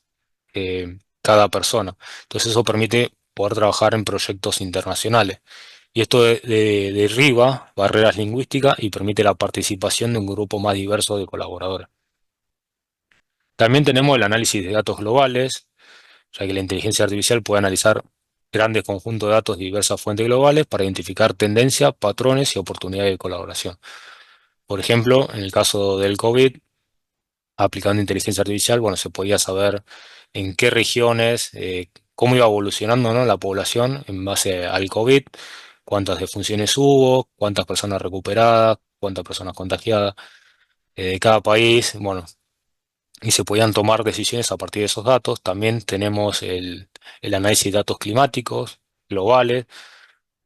cada persona. Entonces eso permite poder trabajar en proyectos internacionales. Y esto derriba barreras lingüísticas y permite la participación de un grupo más diverso de colaboradores. También tenemos el análisis de datos globales, ya que la inteligencia artificial puede analizar grandes conjuntos de datos de diversas fuentes globales para identificar tendencias, patrones y oportunidades de colaboración. Por ejemplo, en el caso del COVID, aplicando inteligencia artificial, bueno, se podía saber en qué regiones, cómo iba evolucionando, ¿no?, la población en base al COVID, cuántas defunciones hubo, cuántas personas recuperadas, cuántas personas contagiadas de cada país, bueno, y se podían tomar decisiones a partir de esos datos. También tenemos el análisis de datos climáticos globales,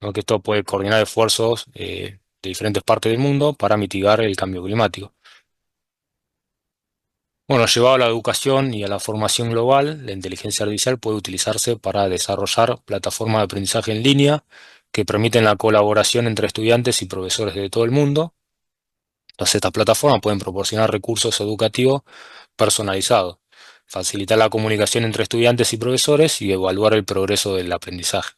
¿no?, que esto puede coordinar esfuerzos de diferentes partes del mundo para mitigar el cambio climático. Bueno, llevado a la educación y a la formación global, la inteligencia artificial puede utilizarse para desarrollar plataformas de aprendizaje en línea que permiten la colaboración entre estudiantes y profesores de todo el mundo. Entonces, estas plataformas pueden proporcionar recursos educativos personalizados, facilitar la comunicación entre estudiantes y profesores y evaluar el progreso del aprendizaje.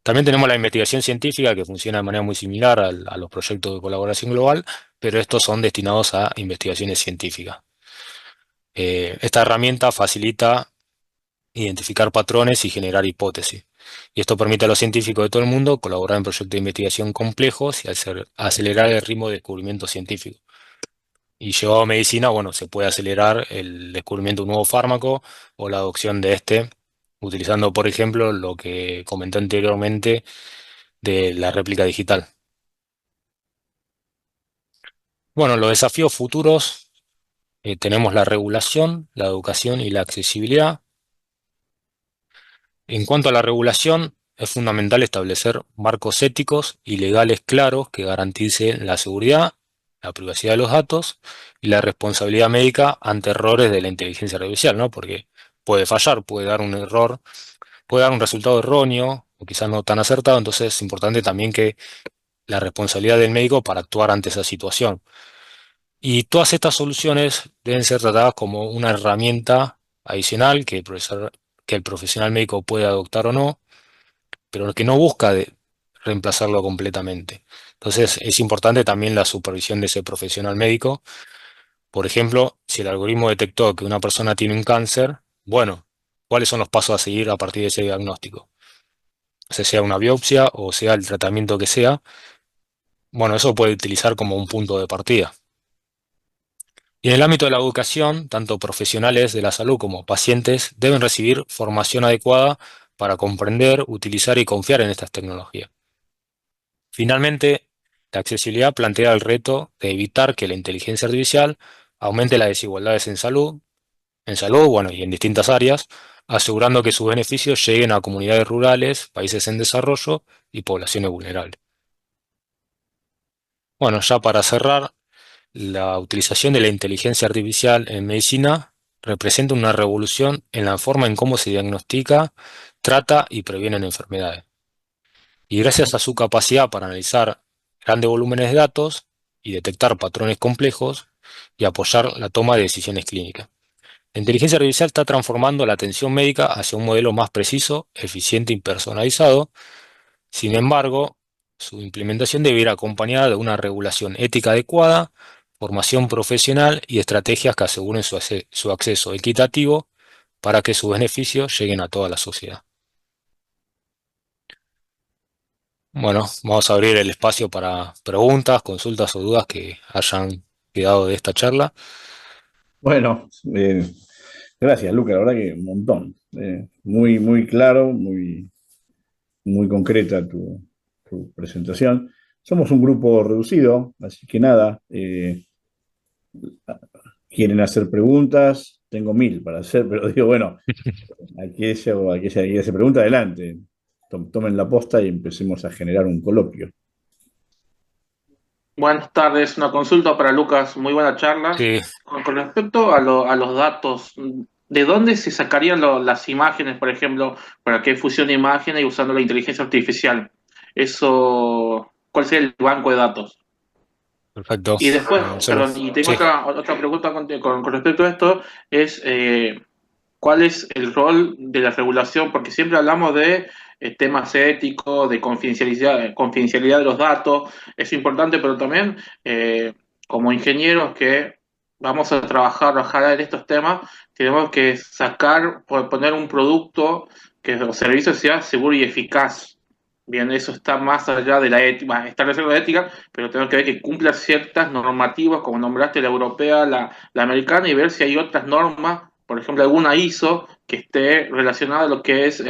También tenemos la investigación científica que funciona de manera muy similar a los proyectos de colaboración global, pero estos son destinados a investigaciones científicas. Esta herramienta facilita identificar patrones y generar hipótesis. Y esto permite a los científicos de todo el mundo colaborar en proyectos de investigación complejos y acelerar el ritmo de descubrimiento científico. Y llevado a medicina, bueno, se puede acelerar el descubrimiento de un nuevo fármaco o la adopción de este, utilizando, por ejemplo, lo que comenté anteriormente de la réplica digital. Bueno, los desafíos futuros, tenemos la regulación, la educación y la accesibilidad. En cuanto a la regulación, es fundamental establecer marcos éticos y legales claros que garanticen la seguridad, la privacidad de los datos y la responsabilidad médica ante errores de la inteligencia artificial, ¿no? Porque puede fallar, puede dar un error, puede dar un resultado erróneo o quizás no tan acertado, entonces es importante también que la responsabilidad del médico para actuar ante esa situación. Y todas estas soluciones deben ser tratadas como una herramienta adicional que el profesional médico puede adoptar o no, pero que no busca reemplazarlo completamente. Entonces es importante también la supervisión de ese profesional médico. Por ejemplo, si el algoritmo detectó que una persona tiene un cáncer, bueno, ¿cuáles son los pasos a seguir a partir de ese diagnóstico? Sea una biopsia o sea el tratamiento que sea, bueno, eso puede utilizar como un punto de partida. Y en el ámbito de la educación, tanto profesionales de la salud como pacientes deben recibir formación adecuada para comprender, utilizar y confiar en estas tecnologías. Finalmente, la accesibilidad plantea el reto de evitar que la inteligencia artificial aumente las desigualdades en salud, en salud, bueno, y en distintas áreas, asegurando que sus beneficios lleguen a comunidades rurales, países en desarrollo y poblaciones vulnerables. Bueno, ya para cerrar, la utilización de la inteligencia artificial en medicina representa una revolución en la forma en cómo se diagnostica, trata y previenen enfermedades. Y gracias a su capacidad para analizar grandes volúmenes de datos y detectar patrones complejos y apoyar la toma de decisiones clínicas. La inteligencia artificial está transformando la atención médica hacia un modelo más preciso, eficiente y personalizado. Sin embargo, su implementación debe ir acompañada de una regulación ética adecuada, formación profesional y estrategias que aseguren su acceso equitativo para que sus beneficios lleguen a toda la sociedad. Bueno, vamos a abrir el espacio para preguntas, consultas o dudas que hayan quedado de esta charla. Bueno, gracias, Luca, la verdad que un montón. Muy, muy claro, muy concreta tu presentación. Somos un grupo reducido, así que nada, quieren hacer preguntas, tengo 1000 para hacer, pero digo, bueno, aquella se pregunta, adelante. Tomen la posta y empecemos a generar un coloquio. Buenas tardes, una consulta para Lucas, muy buena charla. Sí, Con respecto a los datos, ¿de dónde se sacarían las imágenes, por ejemplo, para que fusione imágenes y usando la inteligencia artificial? Eso, ¿cuál sería el banco de datos? perfecto. Y después, Marcelo. perdón, y tengo Sí, otra pregunta con respecto a esto, es ¿cuál es el rol de la regulación? Porque siempre hablamos de temas éticos, de confidencialidad de los datos, es importante, pero también como ingenieros que vamos a trabajar en estos temas, tenemos que poner un producto que los servicios sea seguro y eficaz. Bien, eso está más allá de la ética, establecer la ética, pero tenemos que ver que cumpla ciertas normativas, como nombraste la europea, la americana, y ver si hay otras normas, por ejemplo, alguna ISO que esté relacionada a lo que es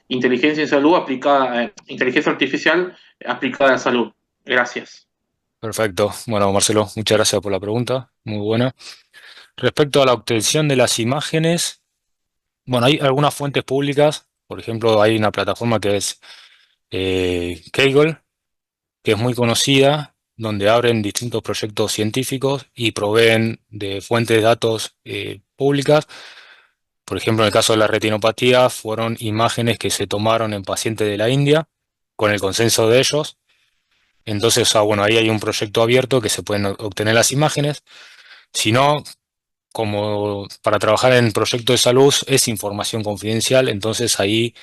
inteligencia en salud aplicada, inteligencia artificial aplicada a la salud. Gracias. perfecto. Bueno, Marcelo, muchas gracias por la pregunta. Muy buena. Respecto a la obtención de las imágenes, bueno, hay algunas fuentes públicas. Por ejemplo, hay una plataforma que es Kaggle, que es muy conocida, donde abren distintos proyectos científicos y proveen de fuentes de datos públicas. Por ejemplo, en el caso de la retinopatía, fueron imágenes que se tomaron en pacientes de la India con el consenso de ellos. Entonces, bueno, ahí hay un proyecto abierto que se pueden obtener las imágenes. Si no, como para trabajar en proyectos de salud es información confidencial, entonces ahí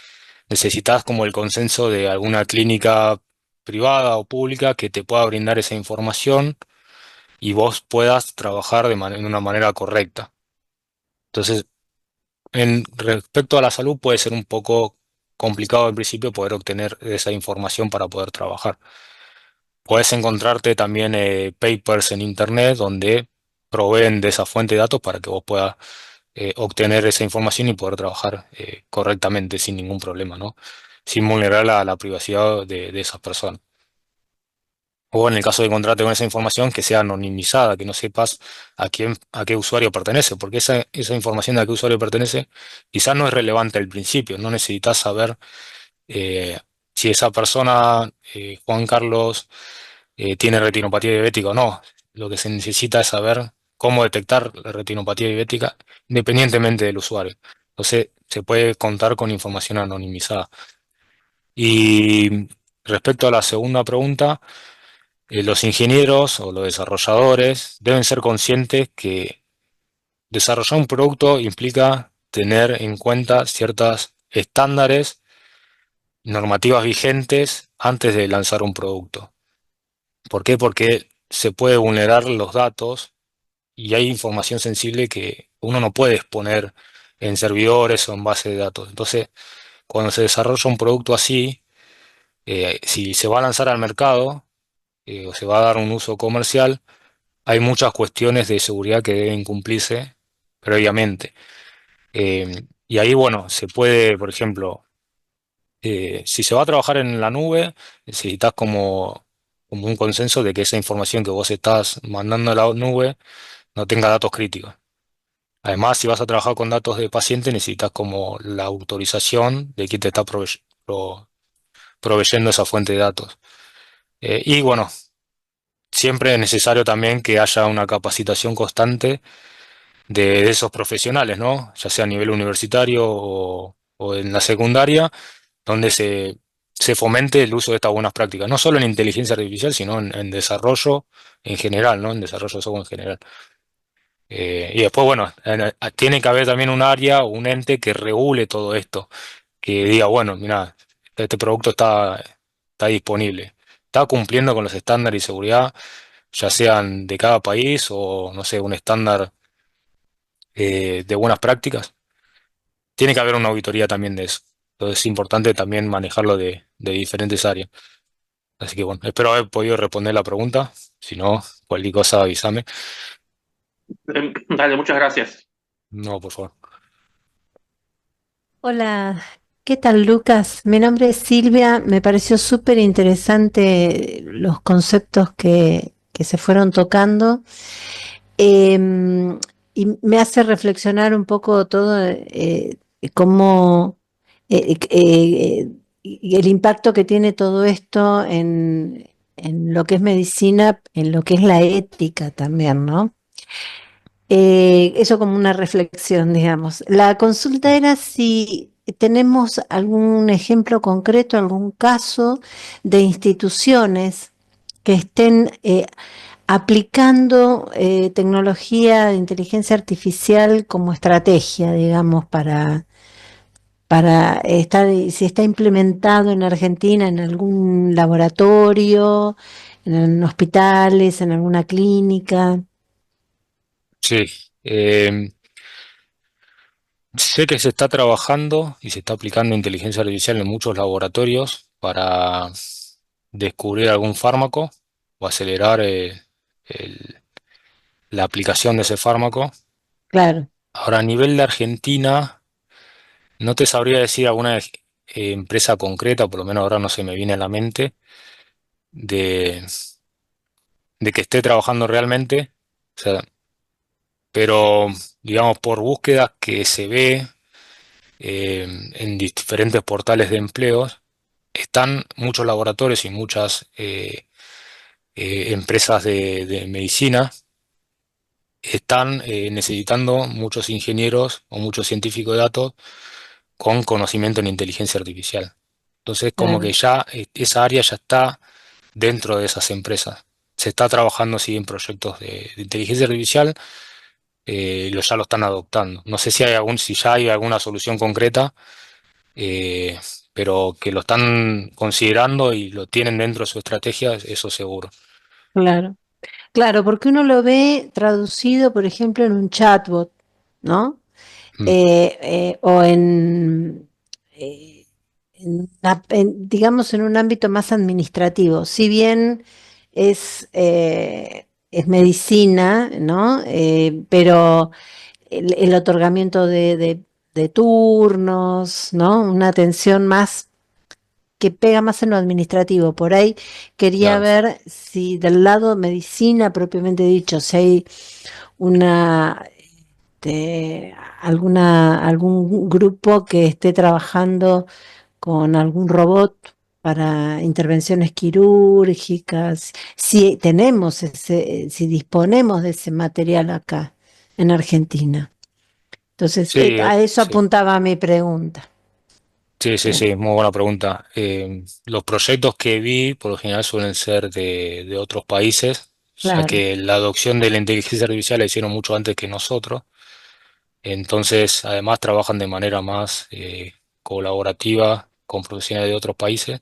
necesitas como el consenso de alguna clínica privada o pública que te pueda brindar esa información y vos puedas trabajar de una manera correcta. Entonces, respecto a la salud puede ser un poco complicado al principio poder obtener esa información para poder trabajar. Puedes encontrarte también papers en internet donde proveen de esa fuente de datos para que vos puedas obtener esa información y poder trabajar correctamente sin ningún problema, ¿no? Sin vulnerar la privacidad de esas personas. O en el caso de encontrarte con esa información, que sea anonimizada, que no sepas a qué usuario pertenece, porque esa información de a qué usuario pertenece quizás no es relevante al principio, no necesitas saber eh, si esa persona, Juan Carlos, tiene retinopatía diabética o no. Lo que se necesita es saber cómo detectar la retinopatía diabética independientemente del usuario. Entonces, se puede contar con información anonimizada. Y respecto a la segunda pregunta, los ingenieros o los desarrolladores deben ser conscientes que desarrollar un producto implica tener en cuenta ciertos estándares, normativas vigentes antes de lanzar un producto. ¿Por qué? Porque se puede vulnerar los datos y hay información sensible que uno no puede exponer en servidores o en base de datos. Entonces, cuando se desarrolla un producto así, si se va a lanzar al mercado o se va a dar un uso comercial, hay muchas cuestiones de seguridad que deben cumplirse previamente. Y ahí, bueno, se puede, por ejemplo, si se va a trabajar en la nube, necesitas como un consenso de que esa información que vos estás mandando a la nube no tenga datos críticos. Además, si vas a trabajar con datos de paciente, necesitas como la autorización de quien te está proveyendo esa fuente de datos. Y bueno, siempre es necesario también que haya una capacitación constante de esos profesionales, ¿no? Ya sea a nivel universitario o en la secundaria, donde se fomente el uso de estas buenas prácticas, no solo en inteligencia artificial, sino en desarrollo en general, ¿no? En desarrollo de software en general. Y después, bueno, tiene que haber también un área o un ente que regule todo esto, que diga, bueno, mira, este producto está disponible, está cumpliendo con los estándares de seguridad, ya sean de cada país o, no sé, un estándar de buenas prácticas. Tiene que haber una auditoría también de eso. Entonces es importante también manejarlo de diferentes áreas. Así que bueno, espero haber podido responder la pregunta. Si no, cualquier cosa avísame. Dale, muchas gracias. No, por favor. Hola, ¿qué tal, Lucas? Mi nombre es Silvia. Me pareció súper interesante los conceptos que se fueron tocando. Em, y me hace reflexionar un poco todo cómo y el impacto que tiene todo esto en lo que es medicina, en lo que es la ética también, ¿no? Eso como una reflexión, digamos. La consulta era si tenemos algún ejemplo concreto, algún caso de instituciones que estén aplicando tecnología de inteligencia artificial como estrategia, digamos, para estar, si está implementado en Argentina en algún laboratorio, en hospitales, en alguna clínica. Sí. Sé que se está trabajando y se está aplicando inteligencia artificial en muchos laboratorios para descubrir algún fármaco o acelerar el- la aplicación de ese fármaco. Claro, Ahora, a nivel de Argentina, no te sabría decir alguna empresa concreta, por lo menos ahora no se me viene a la mente, de, de que esté trabajando realmente. O sea, pero, digamos, por búsquedas que se ve en diferentes portales de empleos, están muchos laboratorios y muchas empresas de medicina están necesitando muchos ingenieros o muchos científicos de datos con conocimiento en inteligencia artificial. Entonces, como que claro, ya esa área ya está dentro de esas empresas. Se está trabajando, sí, en proyectos de inteligencia artificial, ya lo están adoptando. No sé si ya hay alguna solución concreta, eh, pero que lo están considerando y lo tienen dentro de su estrategia, eso seguro. claro. Claro, porque uno lo ve traducido, por ejemplo, en un chatbot, ¿no? Mm, O digamos, en un ámbito más administrativo. Si bien es medicina, ¿no? Pero el otorgamiento de turnos, ¿no? Una atención más que pega más en lo administrativo. Por ahí quería claro. ver si del lado medicina propiamente dicho, si hay una algún grupo que esté trabajando con algún robot para intervenciones quirúrgicas, si tenemos si disponemos de ese material acá en Argentina. Entonces, Sí, a eso sí. apuntaba mi pregunta. Sí, sí, Eh, sí, muy buena pregunta. Los proyectos que vi por lo general suelen ser de otros países, ya claro, que la adopción de la inteligencia artificial la hicieron mucho antes que nosotros. Entonces, además, trabajan de manera más colaborativa con profesionales de otros países.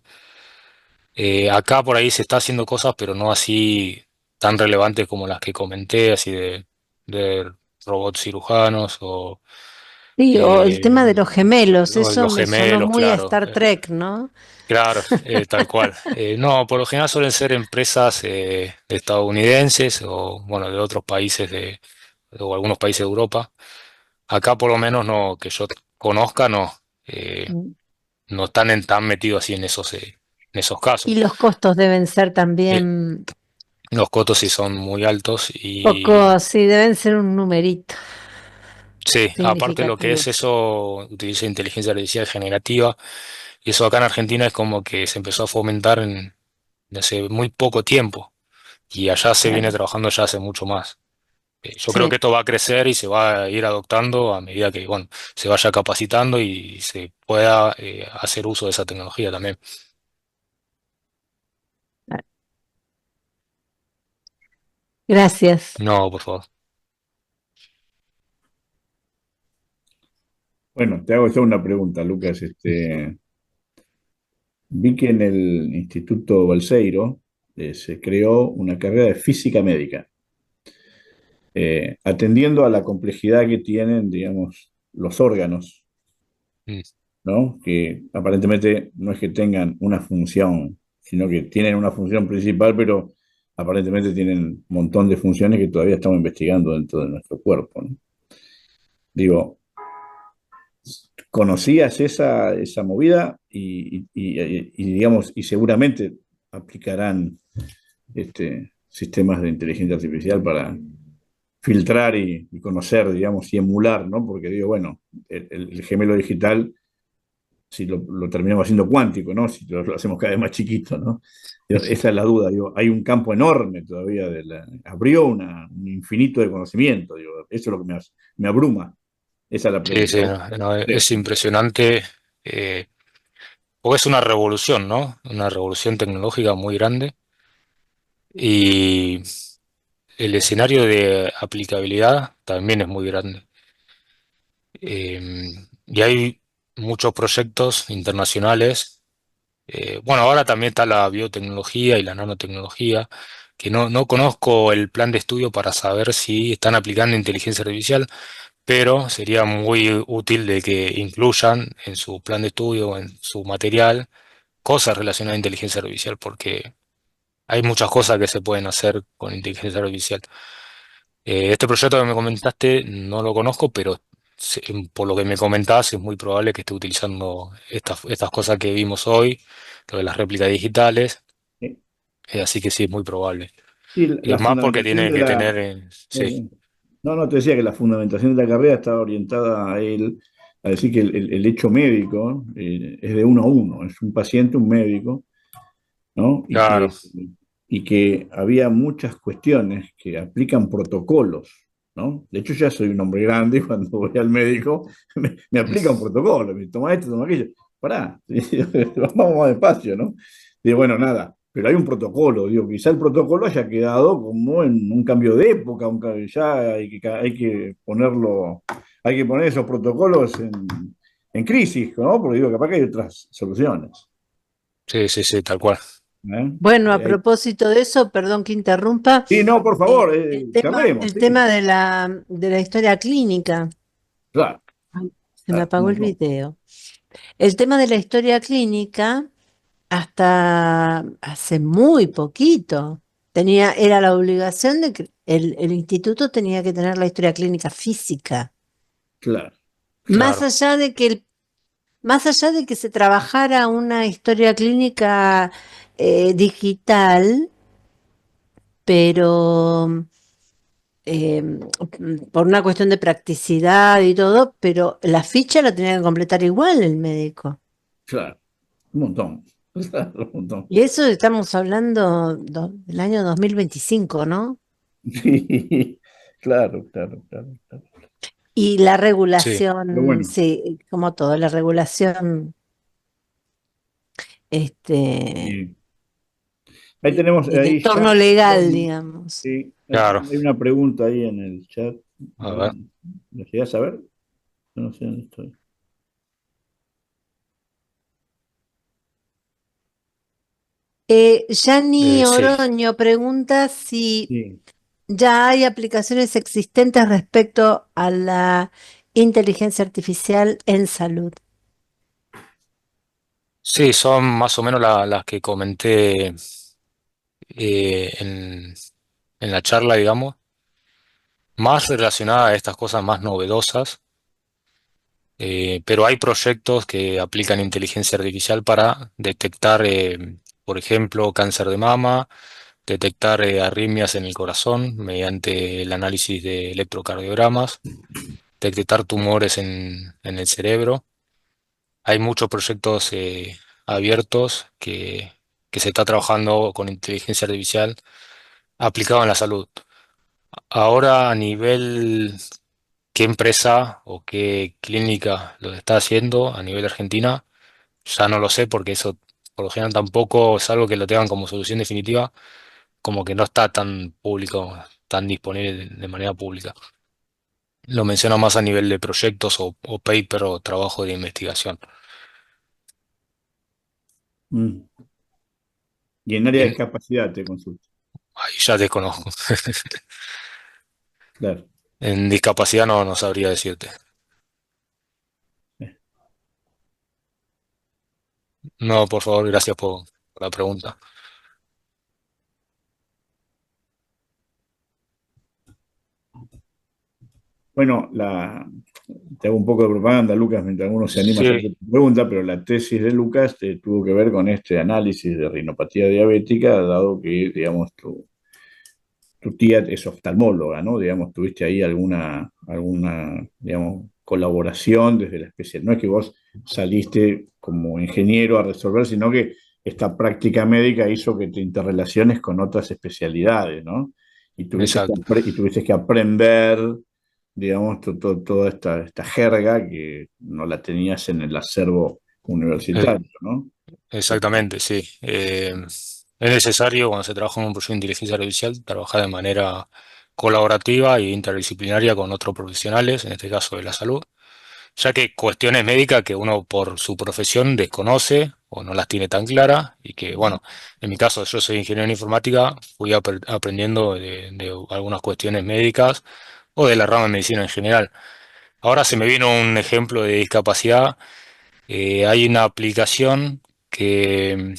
Acá por ahí se está haciendo cosas, pero no así tan relevantes como las que comenté, así de robots cirujanos sí, o el tema de eh, los gemelos, o eso los me sonó gemelos, muy a claro. Star Trek, ¿no? Claro, tal cual. No, por lo general suelen ser empresas estadounidenses o, bueno, de otros países o algunos países de Europa. Acá por lo menos no, que yo conozca, no, eh, Mm. no están tan metidos así en esos casos. Y los costos deben ser Eh, también los costos sí son muy altos y poco, sí, deben ser un numerito. Sí, aparte lo que es significativo. eso, utiliza inteligencia artificial generativa, y eso acá en Argentina es como que se empezó a fomentar de hace muy poco tiempo, y allá se viene Claro. trabajando ya hace mucho más. Yo creo que Sí. esto va a crecer y se va a ir adoptando a medida que, bueno, se vaya capacitando y se pueda hacer uso de esa tecnología también. Gracias. No, por favor. Bueno, te hago yo una pregunta, Lucas. Vi que en el Instituto Balseiro se creó una carrera de física médica, atendiendo a la complejidad que tienen, digamos, los órganos, Mm. ¿no? Que aparentemente no es que tengan una función, sino que tienen una función principal, pero aparentemente tienen un montón de funciones que todavía estamos investigando dentro de nuestro cuerpo, ¿no? Digo, ¿conocías esa movida? Digamos, y seguramente aplicarán sistemas de inteligencia artificial para filtrar y conocer, digamos, y emular, ¿no? Porque digo, bueno, el gemelo digital, si lo terminamos haciendo cuántico, ¿no? Si lo hacemos cada vez más chiquito, ¿no? Esa es la duda, digo, hay un campo enorme todavía, abrió un infinito de conocimiento, digo, eso es lo que me abruma, esa es la Sí, pregunta. sí, no, no, es impresionante, porque es una revolución, ¿no? Una revolución tecnológica muy grande. Y el escenario de aplicabilidad también es muy grande. Y hay muchos proyectos internacionales. Bueno, ahora también está la biotecnología y la nanotecnología, que no conozco el plan de estudio para saber si están aplicando inteligencia artificial, pero sería muy útil de que incluyan en su plan de estudio o en su material cosas relacionadas a inteligencia artificial, porque hay muchas cosas que se pueden hacer con inteligencia artificial. Este proyecto que me comentaste no lo conozco, pero por lo que me comentabas es muy probable que esté utilizando estas cosas que vimos hoy, lo de las réplicas digitales, Eh, así que sí, es muy probable. Sí, Y la más porque fundamentación tiene de que tener, sí, eh, no, no, te decía que la fundamentación de la carrera estaba orientada a él, a decir que el hecho médico es de uno a uno, es un paciente, un médico, ¿no? claro, Y que había muchas cuestiones que aplican protocolos, ¿no? De hecho, ya soy un hombre grande y cuando voy al médico me aplica un protocolo, me toma esto, toma aquello. Pará, vamos más despacio, ¿no? Digo, bueno, nada, pero hay un protocolo, digo, quizá el protocolo haya quedado como en un cambio de época, ya hay que ponerlo, hay que poner esos protocolos en crisis, ¿no? Porque digo, capaz que hay otras soluciones. sí, sí, sí, tal cual. ¿Eh? Bueno, a propósito de eso, perdón que interrumpa, Sí, no, por favor, el tema, charlemos, el sí, tema de la historia clínica. claro, Ay, se me claro, un apagó el montón, video. El tema de la historia clínica, hasta hace muy poquito, era la obligación de que el instituto tenía que tener la historia clínica física. claro, Más Claro, allá de que más allá de que se trabajara una historia clínica digital, pero eh, por una cuestión de practicidad y todo, pero la ficha la tenía que completar igual el médico. claro, un montón, claro, un montón. Y eso estamos hablando del año 2025, ¿no? Sí, claro, claro, claro, claro. Y la sí, Pero regulación, bueno, sí, como todo, la regulación, este, y ahí tenemos, el ahí ya, entorno legal, digamos. sí, claro. hay una pregunta ahí en el chat. A A ver, ver, ¿lo llegas a ver? Yo no sé dónde estoy. Yani sí. Oroño pregunta si Sí, ya hay aplicaciones existentes respecto a la inteligencia artificial en salud. Sí, son más o menos las que comenté eh, en, en la charla, digamos, más relacionadas a estas cosas más novedosas, pero hay proyectos que aplican inteligencia artificial para detectar, por ejemplo, cáncer de mama, detectar arritmias en el corazón mediante el análisis de electrocardiogramas. detectar tumores en el cerebro. Hay muchos proyectos abiertos que se está trabajando con inteligencia artificial aplicado en la salud. Ahora, a nivel qué empresa o qué clínica lo está haciendo a nivel Argentina, ya no lo sé porque eso por lo general tampoco es algo que lo tengan como solución definitiva, como que no está tan público, tan disponible de manera pública. Lo menciono más a nivel de proyectos o paper o trabajo de investigación. Mm. Y en área de En- discapacidad te consulto. Ahí ya desconozco. Claro. En discapacidad no sabría decirte. Eh, No, por favor, gracias por la pregunta. Bueno, te hago un poco de propaganda, Lucas, mientras uno se anima a hacer Sí, tu pregunta, pero la tesis de Lucas tuvo que ver con este análisis de rinopatía diabética, dado que, digamos, tu tía es oftalmóloga, ¿no? Digamos, tuviste ahí digamos, colaboración desde la especialidad. No es que vos saliste como ingeniero a resolver, sino que esta práctica médica hizo que te interrelaciones con otras especialidades, ¿no? exacto. Y tuviste que aprender, digamos, toda esta jerga que no la tenías en el acervo Eh, universitario, ¿no? Exactamente, sí. Es necesario cuando se trabaja en un proyecto de inteligencia artificial trabajar de manera colaborativa e interdisciplinaria con otros profesionales, en este caso de la salud, ya que cuestiones médicas que uno por su profesión desconoce o no las tiene tan claras y que, bueno, en mi caso yo soy ingeniero en informática, fui aprendiendo de algunas cuestiones médicas o de la rama de medicina en general. Ahora se me vino un ejemplo de discapacidad. Hay una aplicación que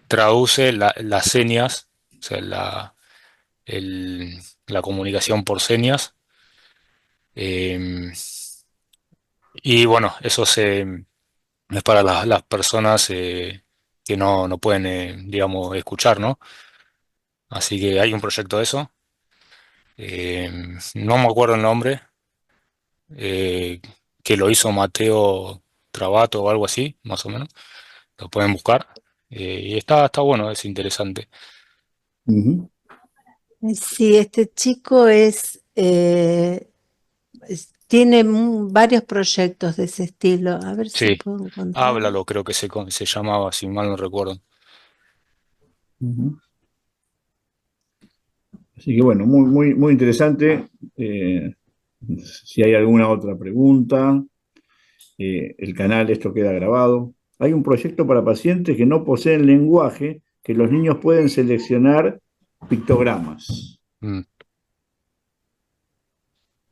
traduce las señas, o sea, la comunicación por señas. eh, y bueno, es para las personas que no pueden, digamos, escuchar, ¿no? Así que hay un proyecto de eso. Eh, no me acuerdo el nombre, eh, que lo hizo Mateo Travato o algo así, más o menos. Lo pueden buscar. Y está bueno, es interesante. Ujú. Sí, este chico tiene varios proyectos de ese estilo. A ver si Sí, puedo encontrar. Háblalo, creo que se llamaba, si mal no recuerdo. Ujú. Así que bueno, muy interesante. Si hay alguna otra pregunta, el canal, esto queda grabado. Hay un proyecto para pacientes que no poseen lenguaje, que los niños pueden seleccionar pictogramas Mm,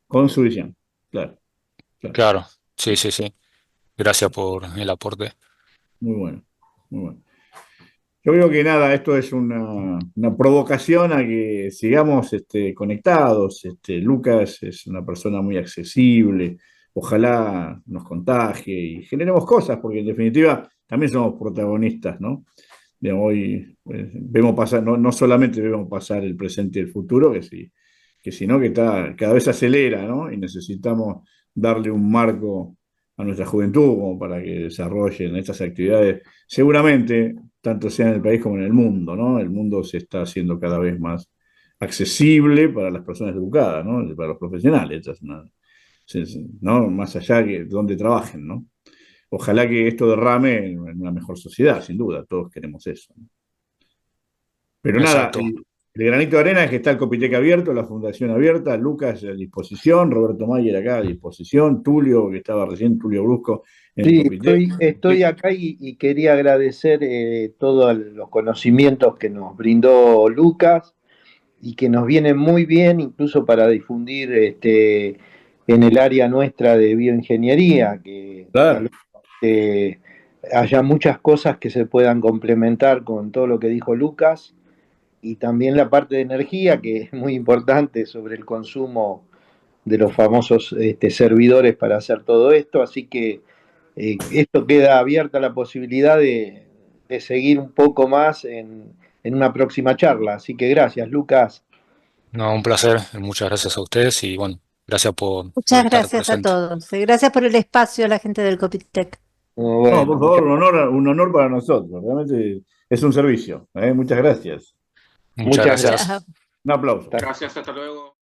con su visión. Claro, claro. claro, sí, sí, sí. Gracias por el aporte. Muy bueno, muy bueno. Yo creo que nada, esto es una provocación a que sigamos conectados. Lucas es una persona muy accesible. Ojalá nos contagie y generemos cosas, porque en definitiva también somos protagonistas, ¿no? Digamos, hoy vemos pasar, no solamente vemos pasar el presente y el futuro, que sino que cada vez se acelera, ¿no? Y necesitamos darle un marco a nuestra juventud como para que desarrollen estas actividades, seguramente, tanto sea en el país como en el mundo, ¿no? El mundo se está haciendo cada vez más accesible para las personas educadas, ¿no? Para los profesionales, ¿no? Más allá de donde trabajen, ¿no? Ojalá que esto derrame en una mejor sociedad, sin duda, todos queremos eso, ¿no? Pero nada, Exacto. el granito de arena es que está el Copitec abierto, la fundación abierta, Lucas a disposición, Roberto Mayer acá a disposición, Tulio, que estaba recién, Tulio Brusco en el Sí, Copitec. estoy acá y quería agradecer todos los conocimientos que nos brindó Lucas y que nos vienen muy bien incluso para difundir en el área nuestra de bioingeniería, que tal Claro, vez haya muchas cosas que se puedan complementar con todo lo que dijo Lucas y también la parte de energía, que es muy importante sobre el consumo de los famosos servidores para hacer todo esto, así que esto queda abierta la posibilidad de seguir un poco más en una próxima charla. Así que gracias, Lucas. No, un placer. Muchas gracias a ustedes y bueno, Gracias por Muchas estar gracias a presente. todos. Gracias por el espacio a la gente del Copitec. Bueno, No, por favor, un honor para nosotros. Realmente es un servicio. Muchas gracias. Muchas Muchas gracias. Chao. Un aplauso. Gracias, hasta luego.